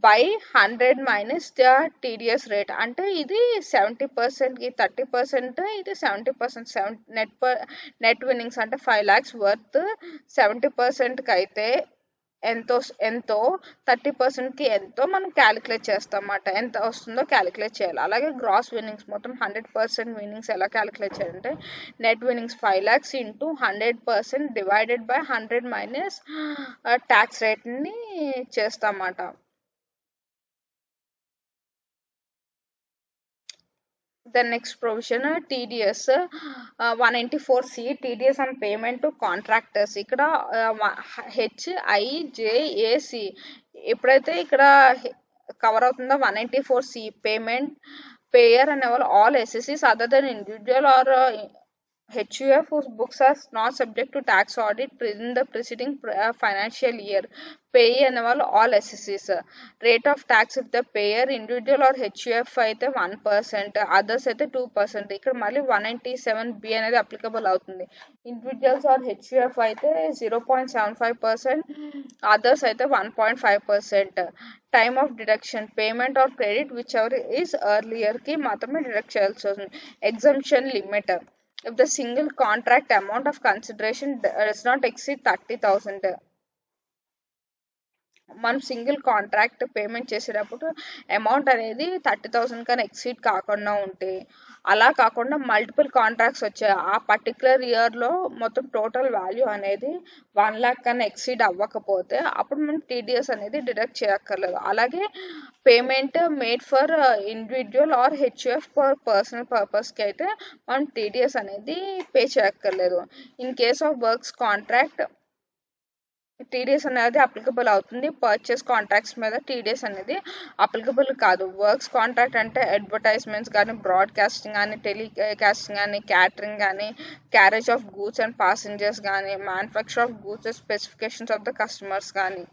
by 100 minus the TDS rate. అంటే ఇది 70%కి 30%, ఇది 70%. నెట్ విన్నింగ్స్ అంటే 5 lakhs వర్త్ 70%కి అయితే ఎంతో 30%కి ఎంతో మనం క్యాలిక్యులేట్ చేస్తాం అన్నమాట. ఎంత వస్తుందో క్యాలిక్యులేట్ చేయాలి. అలాగే గ్రాస్ విన్నింగ్స్ మొత్తం 100% విన్నింగ్స్ ఎలా క్యాలిక్యులేట్ చేయాలంటే net winnings 5 lakhs into 100% divided by 100 minus tax రేట్ని చేస్తాం అన్నమాట. The next provision TDS 194C, TDS on payment to contractors. ఇక్కడ HIJAC ఎప్పుడైతే ఇక్కడ కవర్ అవుతుందో 194C పేమెంట్ పేయర్ అనేవాళ్ళు all assessees other than individual or HUF whose books are not subject to tax audit in the preceding financial year. Payee అనేవాళ్ళు all assessees. Rate of tax if the payer individual or HUF అయితే 1%, others అయితే 2%. ఇక్కడ మళ్ళీ 197B అనేది applicable అవుతుంది. Individuals are HUF అయితే 0.75%, others అయితే 1.5%. Time of deduction payment or credit whichever is ఎర్లియర్కి మాత్రమే డిడక్ట్ చేయాల్సి వస్తుంది. Exemption limit if the single contract amount of consideration does not exceed 30,000. మనం సింగిల్ కాంట్రాక్ట్ పేమెంట్ చేసేటప్పుడు అమౌంట్ అనేది 30,000 కన్నా ఎక్సీడ్ కాకుండా ఉంటే, అలా కాకుండా మల్టిపుల్ కాంట్రాక్ట్స్ వచ్చాయి ఆ పర్టికులర్ ఇయర్లో మొత్తం టోటల్ వాల్యూ అనేది 1 lakh కన్నా ఎక్సీడ్ అవ్వకపోతే అప్పుడు మనం టీడీఎస్ అనేది డిడక్ట్ చేయక్కర్లేదు. అలాగే payment made for individual or HUF for personal పర్పస్కి అయితే మనం టీడీఎస్ అనేది పే చేయక్కర్లేదు. In case of works contract TDS అనేది అప్లికబుల్ అవుతుంది. పర్చేస్ కాంట్రాక్ట్స్ మీద టీడీఎస్ అనేది అప్లికబుల్ కాదు. వర్క్స్ కాంట్రాక్ట్ అంటే అడ్వర్టైజ్మెంట్స్ కానీ, బ్రాడ్కాస్టింగ్ కానీ, టెలికాస్టింగ్ కానీ, క్యాటరింగ్ కానీ, carriage of goods and passengers కానీ, manufacture of goods specifications of the customers కానీ,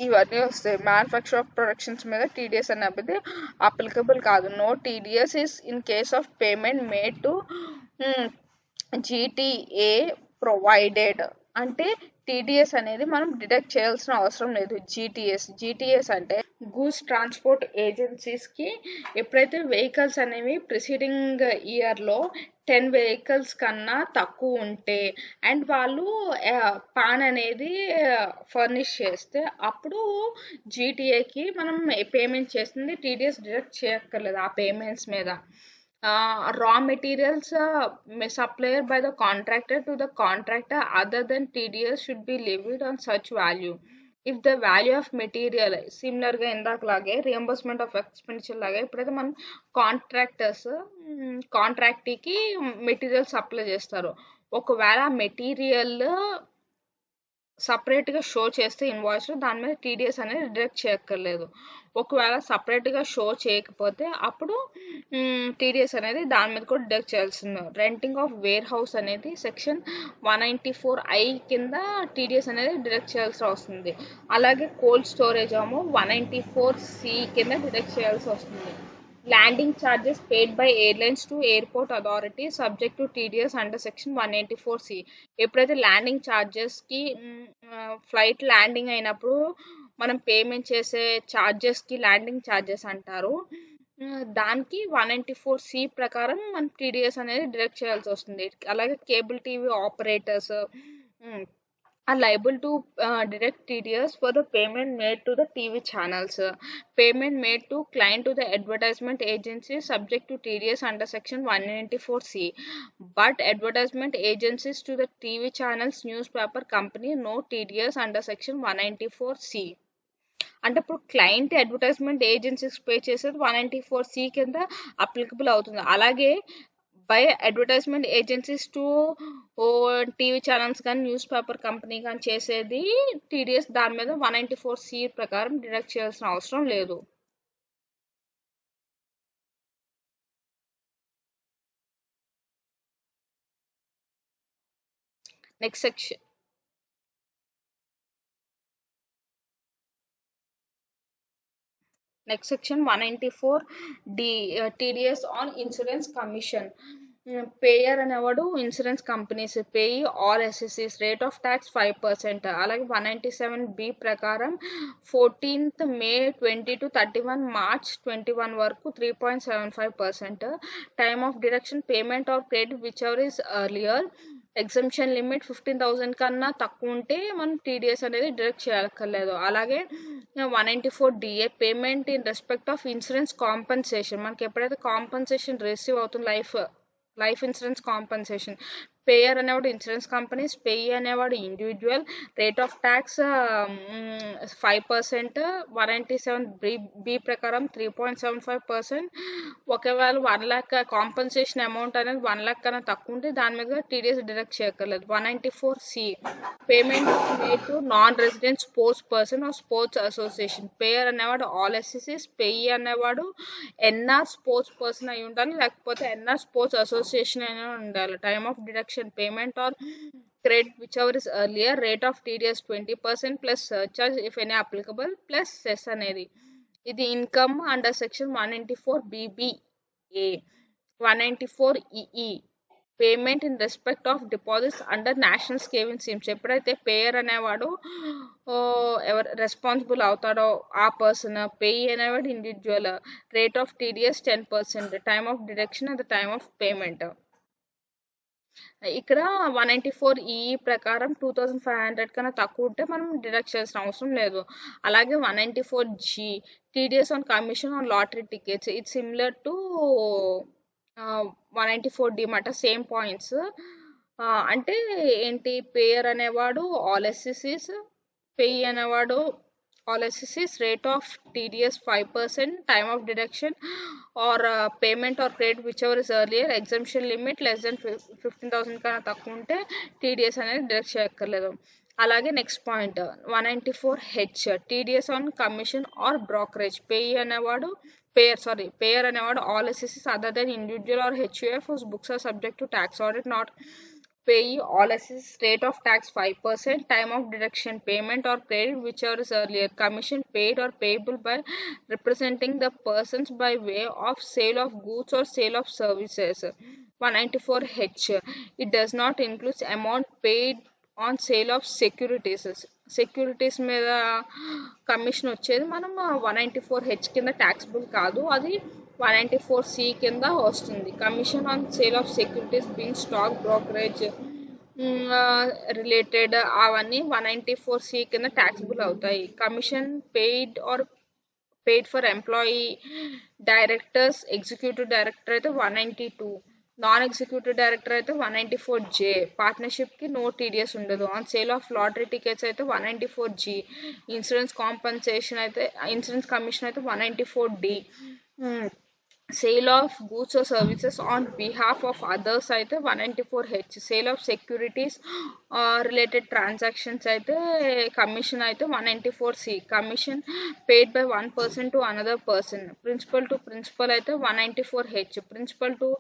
ఇవన్నీ వస్తాయి. మ్యానుఫ్యాక్చర్ ఆఫ్ ప్రొడక్షన్స్ మీద టీడీఎస్ అనేది అప్లికబుల్ కాదు. No TDS is in case of payment made to GTA provided. అంటే టీడీఎస్ అనేది మనం డిడక్ట్ చేయాల్సిన అవసరం లేదు. జీటీఎస్ అంటే గూడ్స్ ట్రాన్స్పోర్ట్ ఏజెన్సీస్కి ఎప్పుడైతే వెహికల్స్ అనేవి ప్రిసీడింగ్ ఇయర్లో 10 vehicles కన్నా తక్కువ ఉంటే అండ్ వాళ్ళు పాన్ అనేది ఫర్నిష్ చేస్తే అప్పుడు జీటీఏకి మనం పేమెంట్ చేస్తుంది టీడీఎస్ డిడక్ట్ చేయక్కర్లేదు ఆ పేమెంట్స్ మీద. Raw materials supplier by the contractor to the contractor other than TDS should be levied on such value. If the value of material సిమిలర్గా ఇందాకలాగే రియంబర్స్మెంట్ ఆఫ్ ఎక్స్పెండిచర్ లాగా ఇప్పుడైతే మనం కాంట్రాక్టీకి మెటీరియల్ సప్లై చేస్తారు. ఒకవేళ material సపరేట్గా షో చేస్తే ఇన్వాయిస్లో దాని మీద టీడీఎస్ అనేది డిడక్ట్ చేయక్కర్లేదు. ఒకవేళ సపరేట్గా షో చేయకపోతే అప్పుడు టీడీఎస్ అనేది దాని మీద కూడా డిడక్ట్ చేయాల్సింది. రెంటింగ్ ఆఫ్ వేర్ హౌస్ అనేది సెక్షన్ 194I కింద టీడీఎస్ అనేది డిడక్ట్ చేయాల్సి వస్తుంది. అలాగే కోల్డ్ స్టోరేజ్ ఏమో 194C కింద డిడక్ట్ చేయాల్సి వస్తుంది. Landing charges paid by airlines to airport authority subject to TDS under section 184C. ఎప్పుడైతే ల్యాండింగ్ ఛార్జెస్కి ఫ్లైట్ ల్యాండింగ్ అయినప్పుడు మనం పేమెంట్ చేసే ఛార్జెస్కి ల్యాండింగ్ ఛార్జెస్ అంటారు. దానికి 194C ప్రకారం మనం టీడీఎస్ అనేది డిడక్ట్ చేయాల్సి వస్తుంది. అలాగే cable TV operators are liable to deduct TDS for the payment made to the TV channels. Payment made to client to the advertisement agency subject to TDS under section 194C. But advertisement agencies to the TV channels newspaper company no TDS under section 194C. అంటే ఇప్పుడు client advertisement agencies pay చేసేది 194C కింద applicable అవుతుంది. అలాగే by advertisement agencies to TV channels కానీ news paper company కానీ చేసేది TDS. దాని మీద 194C ప్రకారం డిడక్ట్ చేయాల్సిన అవసరం లేదు. Next section Next section 194D TDS on insurance commission. Payer అనేవాడు insurance companies, payee all assessees, rate of tax 5%. అలాగే 197B ప్రకారం 14th May 20 to 31 March 21 వరకు 3.75%. Time of deduction payment or credit whichever is earlier. Exemption limit 15,000 కన్నా తక్కువ ఉంటే మనం TDS అనేది deduct చేయక్కర్లేదు. అలాగే 194DA payment in respect of insurance compensation. మనకి ఎప్పుడైతే కాంపన్సేషన్ రిసీవ్ అవుతుంది లైఫ్ ఇన్సూరెన్స్ కాంపన్సేషన్, పేయర్ అనేవాడు ఇన్సూరెన్స్ కంపెనీస్, పేయి అనేవాడు individual, rate of tax 5%, 197B ప్రకారం 3.75%. ఒకవేళ 1 lakh కాంపన్సేషన్ అమౌంట్ అనేది 1 lakh కన్నా తక్కువ ఉంటే దాని మీద టీడీఎస్ డిడక్ట్ చేయక్కర్లేదు. 194C payment made to non resident sports person are sports association. Payer అనేవాడు ఆల్ ఎస్ఎస్సీస్, పేయి అనేవాడు ఎన్ఆర్ స్పోర్ట్స్ పర్సన్ అయి ఉండాలి, లేకపోతే ఎన్ఆర్ స్పోర్ట్స్ అసోసియేషన్ అయినా ఉండాలి. Time of deduction payment are credit whichever is earlier. Rate of TDS 20% plus surcharge if any applicable plus cess అనేది. ఇది income under section 194BBA. 194EE payment in respect of deposits under national saving schemes. ఎప్పుడైతే payer అనేవాడు ఎవరు responsible అవుతాడో ఆ person, పేయి అనేవాడు individual, rate of TDS 10%, time of deduction at the time of payment. ఇక్కడ 194E ప్రకారం 2,500 కన్నా తక్కువ ఉంటే మనం డిడక్ట్ చేయాల్సిన అవసరం లేదు. అలాగే 194G TDS on commission on lottery tickets. ఇది సిమిలర్ టు 194D మాట, సేమ్ పాయింట్స్. అంటే ఏంటి, పేయర్ అనేవాడు ఆల్ ఎస్ఎస్సీస్, పేయి అనేవాడు all assessees, rate of TDS 5%, time of deduction or payment or credit whichever is earlier, exemption limit less than 15,000 కన్నా తక్కువ ఉంటే TDS అనేది డిడక్ట్ చేయక్కర్లేదు. అలాగే next point 194H TDS on commission or brokerage. Payer అనేవాడు all assessees other than individual or HUF whose books are subject to tax audit, not payee all assessees, rate of tax 5%, time of deduction payment or credit whichever is earlier, commission paid or payable by representing the persons by way of sale of goods or sale of services. 194H it does not include amount paid on sale of securities మీద commission వచ్చేది మనం 194H కింద taxable కాదు, అది 194C కింద వస్తుంది. Commission on sale of securities being stock brokerage related అవన్నీ 194C కింద ట్యాక్సిబుల్ అవుతాయి. Commission paid for employee, directors, executive director అయితే 192, నాన్ ఎగ్జిక్యూటివ్ డైరెక్టర్ అయితే 194J, పార్ట్నర్షిప్కి నో టీడీఎస్ ఉండదు. On sale of lottery tickets అయితే 194G, ఇన్సూరెన్స్ కమిషన్ అయితే 194D, sale of goods or services on behalf of others అయితే 194H, sale of securities related transactions అయితే commission అయితే 194C, commission paid by one person to another person. Principal to principal అయితే 194H, principal to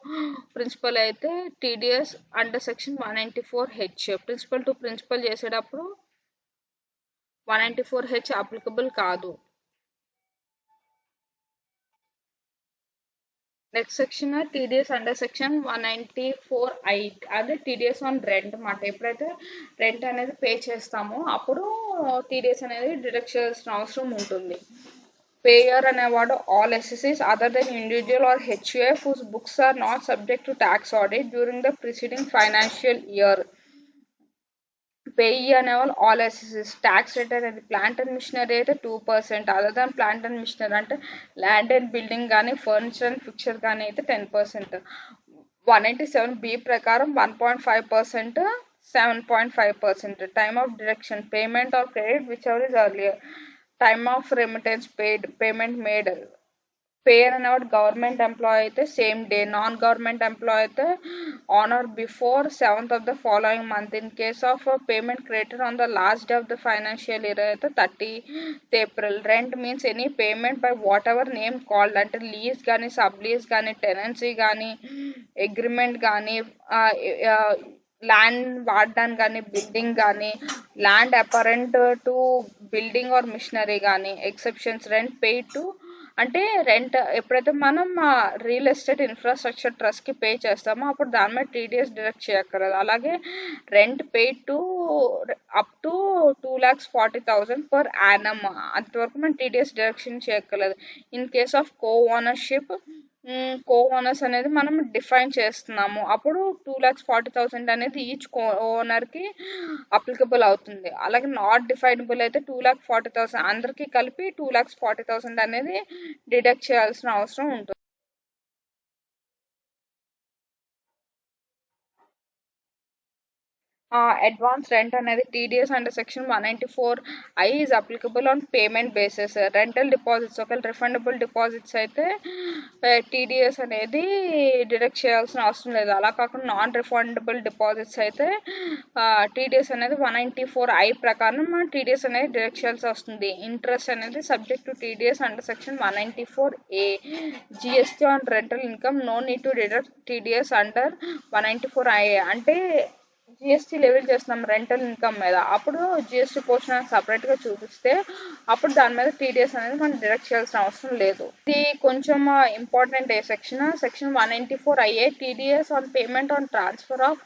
principal అయితే TDS under section 194H. Principal to principal చేసేటప్పుడు 194H applicable కాదు. Next section TDS under section 194I, అదే TDS on rent అన్నమాట. ఎప్పుడైతే rent అనేది pay చేస్తామో అప్పుడు టీడీఎస్ అనేది డిడక్ట్ చేయాల్సిన అవసరం ఉంటుంది. పేయర్ అనేవాడు all assessees other than individual or HUF whose books are not subject to tax audit during the preceding financial year. Payee అనేవాళ్ళు ఆల్ ఎస్ఎస్సీస్. ట్యాక్స్ రేట్ అనేది ప్లాంట్ అండ్ మిషనరీ అయితే 2%, other than plant and machinery అంటే land and building కానీ furniture and fixture కానీ అయితే 10%. 197B ప్రకారం 1.5%, 7.5%. Time of deduction payment or credit whichever is earlier, time of remittance payment made payer అనేవాడు government employee అయితే same day, non government employee అయితే on or before 7th of the following month. In case of payment credited on the last day of the financial year అయితే 30th April. Rent means any payment by whatever name called, అంటే lease కానీ, sub lease కానీ, tenancy కానీ, agreement కానీ, land వాడడానికి కానీ, building కానీ, land appurtenant to building or machinery కానీ. ఎక్సెప్షన్స్: రెంట్ పెయిడ్ టు, అంటే రెంట్ ఎప్పుడైతే మనం రియల్ ఎస్టేట్ ఇన్ఫ్రాస్ట్రక్చర్ ట్రస్ట్కి పే చేస్తామో అప్పుడు దాని మీద టీడీఎస్ డిడక్ట్ చేయక్కర్లేదు. అలాగే rent paid to up to 2,40,000 per annum, అంతవరకు మనం టీడీఎస్ డిడక్షన్ చేయక్కర్లేదు. In case of co ownership, co owners అనేది మనం డిఫైన్ చేస్తున్నాము, అప్పుడు 2,40,000 అనేది ఈచ్ కో ఓనర్కి అప్లికబుల్ అవుతుంది. అలాగే నాట్ డిఫైనబుల్ అయితే 2,40,000 అందరికీ కలిపి 2,40,000 అనేది డిడక్ట్ చేయాల్సిన అవసరం ఉంటుంది. అడ్వాన్స్ రెంట్ అనేది TDS under section 194I is applicable on payment basis. Rental deposits, ఒకవేళ రిఫండబుల్ డిపాజిట్స్ అయితే టీడీఎస్ అనేది డిడక్ట్ చేయాల్సిన అవసరం లేదు. అలా కాకుండా నాన్ రిఫండబుల్ డిపాజిట్స్ అయితే టీడీఎస్ అనేది 194I ప్రకారం మనం టీడీఎస్ అనేది డిడక్ట్ చేయాల్సి వస్తుంది. ఇంట్రెస్ట్ అనేది subject to TDS under section 194A. GST on rental income, no need to deduct TDS under 194I. అంటే జిఎస్టీ లెవెల్ చేస్తున్నాం రెంటల్ ఇన్కమ్ మీద, అప్పుడు జిఎస్టీ పోర్షన్ సపరేట్గా చూపిస్తే అప్పుడు దాని మీద టీడీఎస్ అనేది మనం డిడక్ట్ చేయాల్సిన అవసరం లేదు. ఇది కొంచెం important section 194IA. TDS on payment on transfer of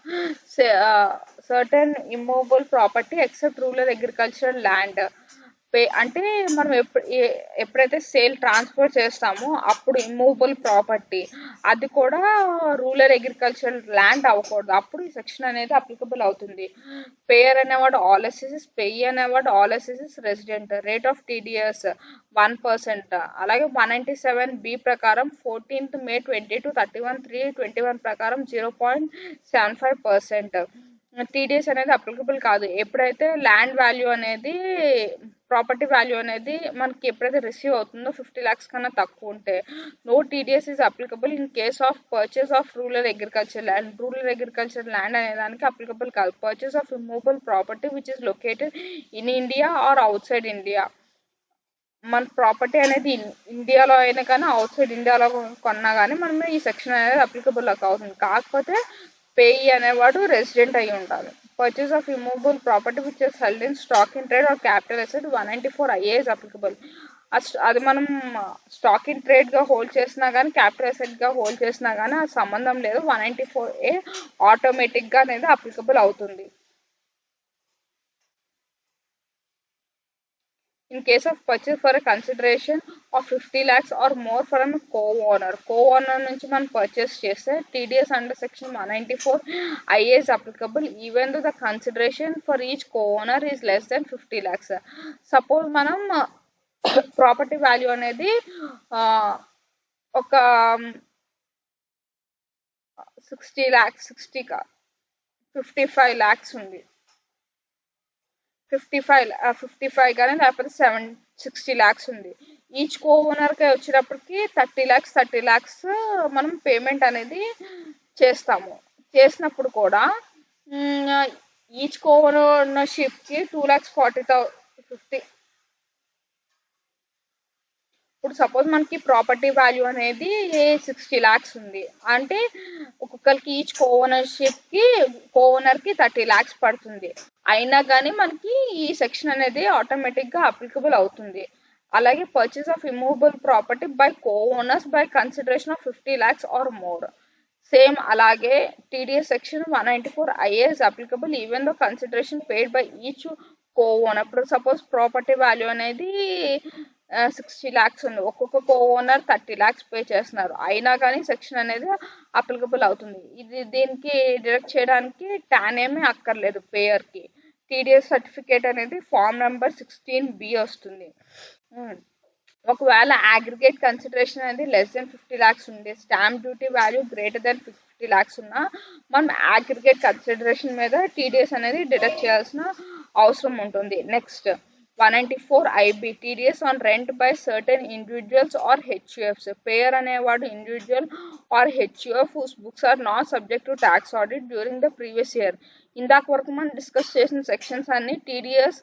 certain immovable property except rural agricultural land. అంటే మనం ఎప్పుడైతే సేల్ ట్రాన్స్ఫర్ చేస్తామో అప్పుడు ఇమ్మూవబుల్ ప్రాపర్టీ, అది కూడా రూరల్ అగ్రికల్చరల్ ల్యాండ్ అవ్వకూడదు, అప్పుడు ఈ సెక్షన్ అనేది అప్లికబుల్ అవుతుంది. పేయర్ అనేవాడు ఆల్ ఎస్ఎస్ఎస్, పేయి అనేవాడు all SSS resident. Rate of TDS 1%. అలాగే 197B ప్రకారం 14th May 20 to 31/3/21 ప్రకారం 0.75%. టీడీఎస్ అనేది అప్లికబుల్ కాదు ఎప్పుడైతే ల్యాండ్ వాల్యూ అనేది, ప్రాపర్టీ వాల్యూ అనేది మనకి ఎప్పుడైతే రిసీవ్ అవుతుందో 50 lakhs కన్నా తక్కువ ఉంటే. No TDS is applicable in case of purchase of rural agriculture land. Rural agriculture land అనే దానికి అప్లికబుల్ కాదు. Purchase of immovable property which is located in India or outside India. మన property అనేది ఇండియాలో అయినా కానీ అవుట్ సైడ్ ఇండియాలో కొన్నా కానీ మనం ఈ సెక్షన్ అనేది అప్లికబుల్ అవుతుంది. కాకపోతే పేయి అనేవాడు రెసిడెంట్ అయి ఉండాలి. Purchase of immovable property which is held in stock in trade are capital asset 194IA is applicable. అది మనం స్టాక్ ఇన్ ట్రేడ్గా హోల్డ్ చేసినా కానీ, క్యాపిటల్ అసెట్గా హోల్డ్ చేసినా కానీ అది సంబంధం లేదు, 194A ఆటోమేటిక్గా అనేది అప్లికబుల్ అవుతుంది. In case of purchase for a consideration of 50 lakhs or more from a co-owner నుంచి మనం పర్చేస్ చేస్తే TDS under section 194IA is applicable even though the consideration for each co-owner is less than 50 lakhs. Suppose మనం property value అనేది ఒక 60 lakhs 55 lakhs ఉంది. 55 కానీ లేకపోతే 60 lakhs ఉంది. ఈచ్ కో ఓనర్కి వచ్చేటప్పటికి 30 lakhs మనం పేమెంట్ అనేది చేస్తాము. చేసినప్పుడు కూడా ఈచ్ కో ఓనర్షిప్కి 2,40,050. ఇప్పుడు సపోజ్ మనకి ప్రాపర్టీ వాల్యూ అనేది 60 lakhs ఉంది అంటే ఒక్కొక్కరికి ఈచ్ కో ఓనర్కి 30 lakhs పడుతుంది. అయినా కానీ మనకి ఈ సెక్షన్ అనేది ఆటోమేటిక్గా అప్లికబుల్ అవుతుంది. అలాగే purchase of immovable property by co owners by consideration of 50 lakhs or more. Same అలాగే TDS సెక్షన్ 194IA is applicable even though consideration paid by each co owner. ఇప్పుడు సపోజ్ ప్రాపర్టీ వాల్యూ అనేది 60 lakhs ఉంది, ఒక్కొక్క co owner 30 lakhs pay చేస్తున్నారు, అయినా కానీ section అనేది అప్లికబుల్ అవుతుంది. దీనికి డిడక్ట్ చేయడానికి టాన్ ఏమీ అక్కర్లేదు పేయర్కి. TDS సర్టిఫికేట్ అనేది ఫామ్ నెంబర్ 16B వస్తుంది. ఒకవేళ అగ్రిగేట్ కన్సిడరేషన్ అనేది లెస్ దెన్ 50 lakhs ఉంది, stamp duty value greater than 50 lakhs ఉన్నా మనం అగ్రిగేట్ కన్సిడరేషన్ మీద TDS అనేది డిడక్ట్ చేయాల్సిన అవసరం ఉంటుంది. Next 194 IB TDS on rent by certain individuals or HUFs. Payer అనేవాడు individual or HUF whose books are not subject to tax audit during the previous year. ఇందాక వరకు మనం డిస్కస్ చేసిన సెక్షన్స్ అన్ని TDS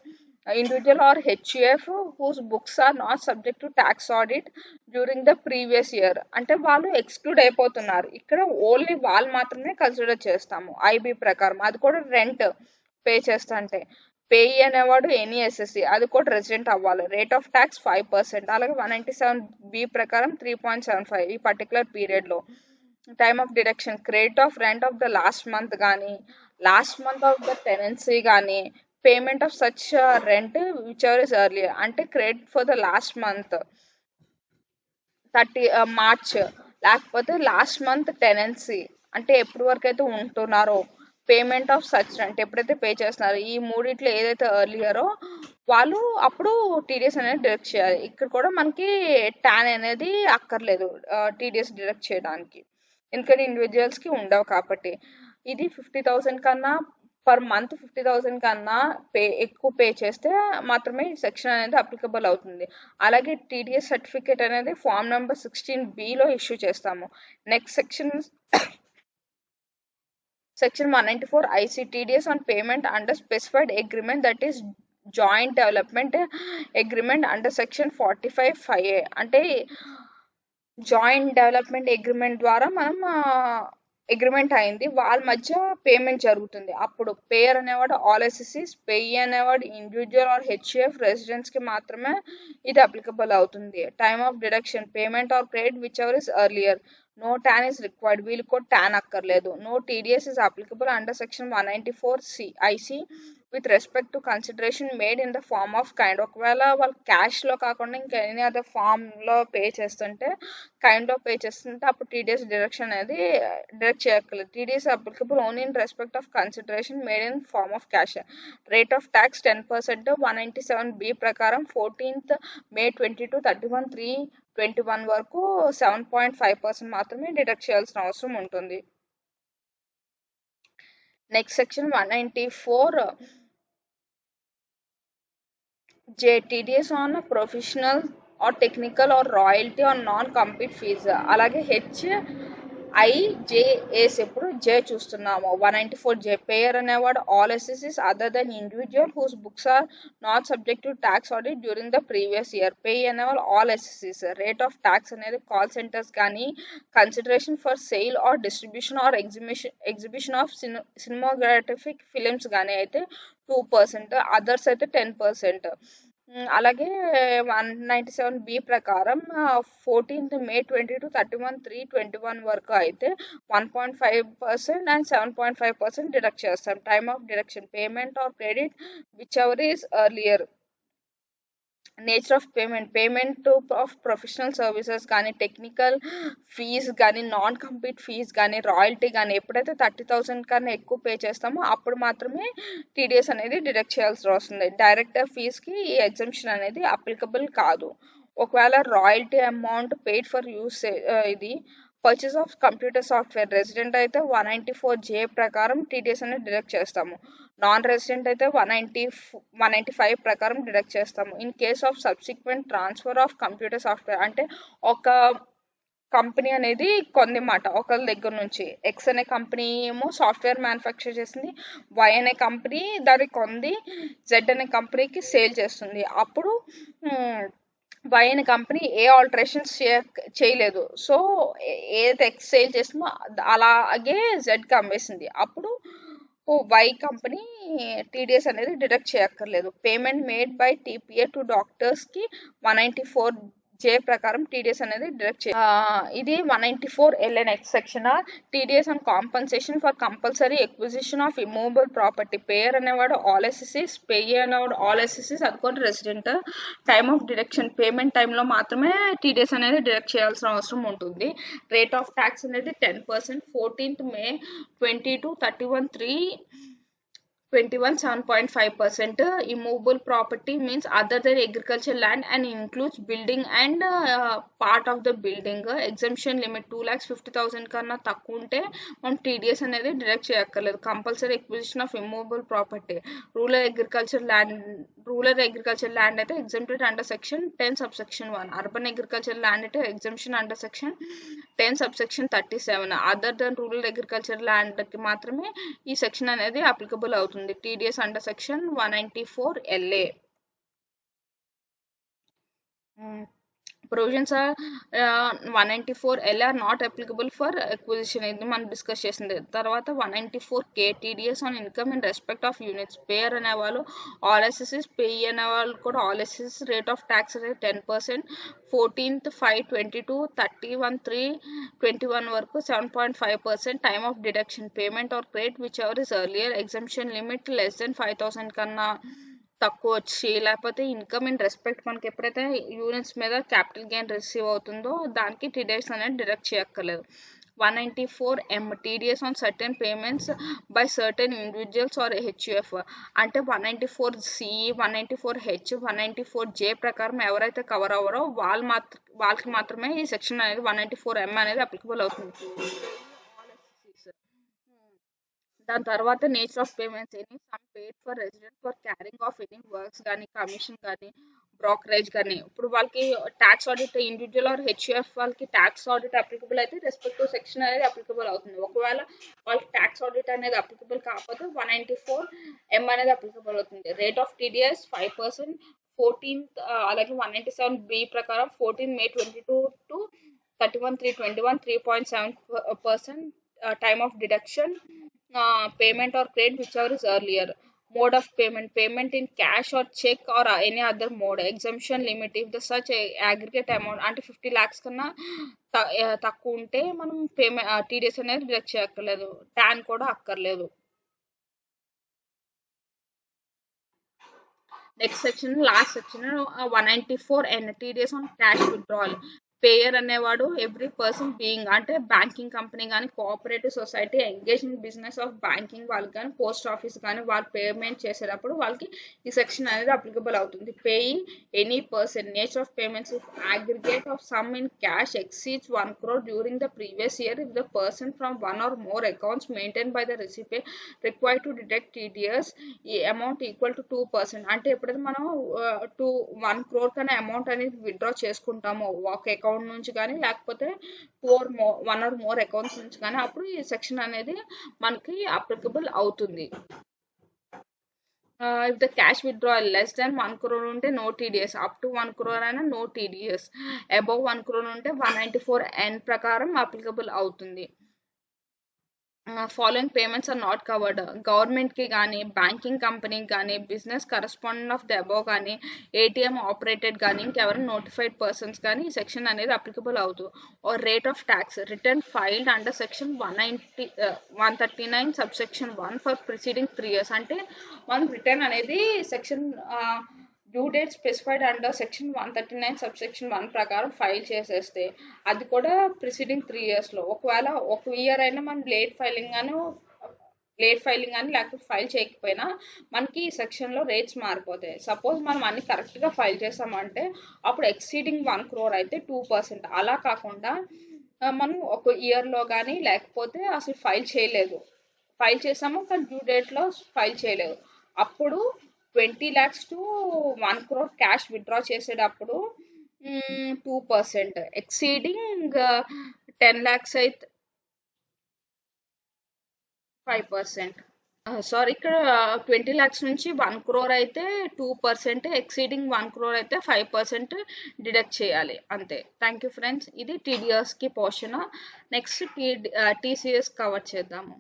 individual or HUF whose books are not subject to tax audit during the previous year అంటే వాళ్ళు exclude అయిపోతున్నారు. ఇక్కడ only వాళ్ళు మాత్రమే కన్సిడర్ చేస్తాము ఐబీ ప్రకారం. అది కూడా రెంట్ పే చేస్తా అంటే పేయి అనేవాడు ఎనీ ఎస్ఎస్సి అది కూడా రెసిడెంట్ అవ్వాలి. Rate of tax 5%. అలాగే 197B ప్రకారం 3.75 ఈ పర్టికులర్ పీరియడ్లో. Time of deduction credit of rent of the last month కానీ last month of the tenancy కానీ payment of such rent whichever is earlier అంటే credit for the last month 30 March లేకపోతే last month tenancy అంటే ఎప్పటి వరకు అయితే ఉంటున్నారో payment of such rent ఎప్పుడైతే పే చేస్తున్నారో ఈ మూడిట్లో ఏదైతే ఎర్లియరో వాళ్ళు అప్పుడు టీడీఎస్ అనేది డిడక్ట్ చేయాలి. ఇక్కడ కూడా మనకి ట్యాన్ అనేది అక్కర్లేదు టీడీఎస్ డిడక్ట్ చేయడానికి ఎందుకంటే ఇండివిజువల్స్కి ఉండవు కాబట్టి. ఇది 50,000 కన్నా పర్ మంత్ 50,000 కన్నా ఎక్కువ పే చేస్తే మాత్రమే ఈ సెక్షన్ అనేది అప్లికబుల్ అవుతుంది. అలాగే టీడీఎస్ సర్టిఫికేట్ అనేది ఫామ్ నెంబర్ 16Bలో ఇష్యూ చేస్తాము. Next section 194 IC TDS on payment under specified agreement that is joint development agreement under section 45(5)A అంటే జాయింట్ డెవలప్మెంట్ అగ్రిమెంట్ ద్వారా మనం అగ్రిమెంట్ అయింది వాళ్ళ మధ్య పేమెంట్ జరుగుతుంది. అప్పుడు పేయర్ అనేవాడు ఆల్ ఎస్ఎస్సీస్ పేయి అనేవాడు ఇండివిజువల్ ఆర్ హెచ్యుఎఫ్ రెసిడెంట్స్కి మాత్రమే ఇది అప్లికబుల్ అవుతుంది. Time of deduction payment or credit whichever is earlier no TAN is required వీళ్ళు కూడా ట్యాన్ అక్కర్లేదు. No TDS is applicable under section 194 IC with respect to consideration made in the form of kind. ఒకవేళ వాళ్ళు క్యాష్లో కాకుండా ఇంకా any other ఫామ్లో pay చేస్తుంటే కైండ్లో pay చేస్తుంటే అప్పుడు టీడీఎస్ డిడక్షన్ అనేది డిడక్ట్ చేయక్కర్లేదు. TDS applicable only in respect of consideration made in form of cash. Rate of tax 10%. 197B ప్రకారం 14th May 2022 31/3/21 వరకు 7.5% మాత్రమే డిడక్ట్ చేయాల్సిన అవసరం ఉంటుంది. Next section 194 J TDS on professional or technical or royalty or non-compete fees. అలాగే HIJS ఎప్పుడు J చూస్తున్నాము. 194 J payer అనేవాడు all assessees other than individual whose books are not subject to tax audit during the previous year. Payee అనేవాళ్ళు all assessees. Rate of tax అనేది call centres కానీ consideration for sale or distribution or exhibition of cinematographic films కానీ అయితే 2%. Others అయితే 10%. అలాగే 197B ప్రకారం 14th May 2022 31/3/21 వరకు అయితే 1.5% అండ్ 7.5% డిడక్ట్ చేస్తాం. Time of deduction payment or credit whichever is earlier. Nature of payment of professional services కానీ technical fees కానీ నాన్ కంప్లీట్ ఫీజ్ కానీ రాయల్టీ కానీ ఎప్పుడైతే 30,000 కన్నా ఎక్కువ పే చేస్తామో అప్పుడు మాత్రమే టీడీఎస్ అనేది డిడక్ట్ చేయాల్సి వస్తుంది. డైరెక్టర్ ఫీజ్కి ఈ ఎగ్జంప్షన్ అనేది అప్లికబుల్ కాదు. ఒకవేళ royalty amount paid for use ఇది purchase of computer software resident అయితే 194 J ప్రకారం టీడీఎస్ అనేది డిడక్ట్ చేస్తాము. నాన్ రెసిడెంట్ అయితే 195 ప్రకారం డిడక్ట్ చేస్తాము. In case of subsequent transfer of computer software అంటే ఒక కంపెనీ అనేది కొంది మాట ఒకరి దగ్గర నుంచి. ఎక్స్ అనే కంపెనీ ఏమో సాఫ్ట్వేర్ మ్యానుఫ్యాక్చర్ చేసింది, వై అనే కంపెనీ దాన్ని కొంది జెడ్ అనే కంపెనీకి సేల్ చేస్తుంది. అప్పుడు వై అనే కంపెనీ ఏ ఆల్టరేషన్స్ చేయలేదు. సో ఏదైతే ఎక్స్ సేల్ చేస్తుందో అలాగే జెడ్కి అమ్మేసింది. అప్పుడు వై కంపెనీ టీడీఎస్ అనేది డిడక్ట్ చేయక్కర్లేదు. Payment made by TPA to డాక్టర్స్కి 194 J ప్రకారం టీడీఎస్ అనేది డిడక్ట్ ఇది 194 LN next section TDS and compensation for compulsory acquisition of immovable property. Payer అనేవాడు ఆల్ ఎస్ఎస్సీస్ పేయి అనేవాడు ఆల్ ఎస్ఎస్సీస్ అది కూడా resident. Time of deduction payment టైంలో మాత్రమే టీడీఎస్ అనేది డిడక్ట్ చేయాల్సిన అవసరం ఉంటుంది. రేట్ ఆఫ్ ట్యాక్స్ అనేది 10%. 14th May 2022 31/3 21 7.5%. Immovable property means other than agricultural land and includes building and part of the building. Exemption limit 2,50,000 కన్నా తక్కువ ఉంటే మనం టీడీఎస్ అనేది డిడక్ట్ చేయక్కర్లేదు. Compulsory acquisition of immovable property. Rural agriculture land అయితే exempted under section 10 subsection 1. Urban agriculture land అయితే exemption under section 10 subsection 37. Other than rural agriculture ల్యాండ్కి మాత్రమే ఈ సెక్షన్ అనేది అప్లికబుల్ అవుతుంది. TDS under section 194 LA. Provisions are 194 L are not applicable for acquisition. ఇది మనం discuss చేసింది. తర్వాత 194K TDS on income in respect of units. Payer అనేవాళ్ళు ఆల్ ఎస్ఎస్ఎస్, పేయి అనేవాళ్ళు కూడా all assessees. Rate of tax అనేది 10%. 14/5/22, 31/3/21 వరకు 7.5%. Time of deduction payment or credit whichever is earlier. Exemption limit less than 5,000 కన్నా తక్కువ వచ్చి, లేకపోతే income in respect మనకి ఎప్పుడైతే యూనిట్స్ మీద క్యాపిటల్ గెయిన్ రిసీవ్ అవుతుందో దానికి టీడీఎస్ అనేది డిడక్ట్ చేయక్కర్లేదు. 194M TDS on certain payments by certain individuals or HUF. అంటే 194C, 194H, 194J ప్రకారం ఎవరైతే కవర్ అవ్వరో వాళ్ళకి మాత్రమే ఈ సెక్షన్ అనేది 194M అనేది అప్లికబుల్ అవుతుంది. దాని తర్వాత nature of payments any sum paid for resident for carrying of any works కానీ, కమిషన్ కానీ, బ్రోకరేజ్ కానీ. ఇప్పుడు వాళ్ళకి tax audit individual or HUF వాళ్ళకి ట్యాక్స్ ఆడిట్ అప్లికబుల్ అయితే రెస్పెక్టివ్ సెక్షన్ అనేది అప్లికబుల్ అవుతుంది. ఒకవేళ వాళ్ళకి ట్యాక్స్ ఆడిట్ అనేది అప్లికబుల్ కాకపోతే 194M అనేది అప్లికబుల్ అవుతుంది. Rate of TDS 5%. 14th అలాగే 197B ప్రకారం 14 May 22 to 31/3/21 3.7%. Time of deduction payment or credit whichever is earlier. Mode of payment in cash or check or any other mode. Exemption limit if the such aggregate amount అంటే 50 lakhs కన్నా తక్కువ ఉంటే మనం payment TDS అనేది deduct చేయక్కర్లేదు. Tan కూడా అక్కర్లేదు. Next section last section 194N TDS on cash withdrawal. Payer అనేవాడు ఎవ్రీ పర్సన్ బీయింగ్ అంటే బ్యాంకింగ్ కంపెనీ కానీ, cooperative society engage in business of banking వాళ్ళకి కానీ, పోస్ట్ ఆఫీస్ కానీ వాళ్ళు పేమెంట్ చేసేటప్పుడు వాళ్ళకి ఈ సెక్షన్ అనేది అప్లికబుల్ అవుతుంది. Payee any person. Nature of payments if aggregate of sum in cash exceeds 1 crore during the previous year if the person from one or more accounts maintained by the recipient required to deduct TDS amount equal to 2%. అంటే ఎప్పుడైతే మనం 1 crore కన్నా amount అనేది withdraw చేసుకుంటామో ఒక account నుంచి కానీ, లేకపోతే 1 or more అకౌంట్స్ నుంచి కానీ, అప్పుడు ఈ సెక్షన్ అనేది మనకి అప్లికబుల్ అవుతుంది. If the cash withdrawal less than 1 crore ఉంటే no TDS. up to 1 crore అయినా no TDS. above 1 crore ఉంటే 194N ప్రకారం అప్లికబుల్ అవుతుంది. Following payments are not covered. గవర్నమెంట్కి కానీ, బ్యాంకింగ్ కంపెనీకి కానీ, business correspondent of the above కానీ, ఏటీఎం ఆపరేటెడ్ కానీ, ఇంకెవరైనా నోటిఫైడ్ పర్సన్స్ కానీ ఈ సెక్షన్ అనేది అప్లికబుల్ అవుతుంది. Or rate of tax return filed under section 139 subsection 1 for preceding 3 years. అంటే మనం రిటర్న్ అనేది section due date specified under section 139 subsection 1 ప్రకారం ఫైల్ చేసేస్తే అది కూడా ప్రిసీడింగ్ 3 yearsలో. ఒకవేళ ఒక ఇయర్ అయినా మనం లేట్ ఫైలింగ్ కానీ లేకపోతే ఫైల్ చేయకపోయినా మనకి ఈ సెక్షన్లో రేట్స్ మారిపోతాయి. సపోజ్ మనం అన్ని కరెక్ట్గా ఫైల్ చేసామంటే అప్పుడు ఎక్సీడింగ్ 1 crore అయితే 2%. అలా కాకుండా మనం ఒక ఇయర్లో కానీ లేకపోతే అసలు ఫైల్ చేసాము కానీ డ్యూ డేట్లో ఫైల్ చేయలేదు, అప్పుడు 20 lakhs to 1 crore cash withdraw చేసేటప్పుడు 2%. ఎక్సీడింగ్ 10 lakhs అయితే 5%. సారీ, ఇక్కడ 20 lakhs నుంచి 1 crore అయితే 2%, ఎక్సీడింగ్ 1 crore అయితే 5% డిడక్ట్ చేయాలి అంతే. Thank you friends. ఇది టీడీఎస్కి పోర్షన్. నెక్స్ట్ TCS కవర్ చేద్దాము.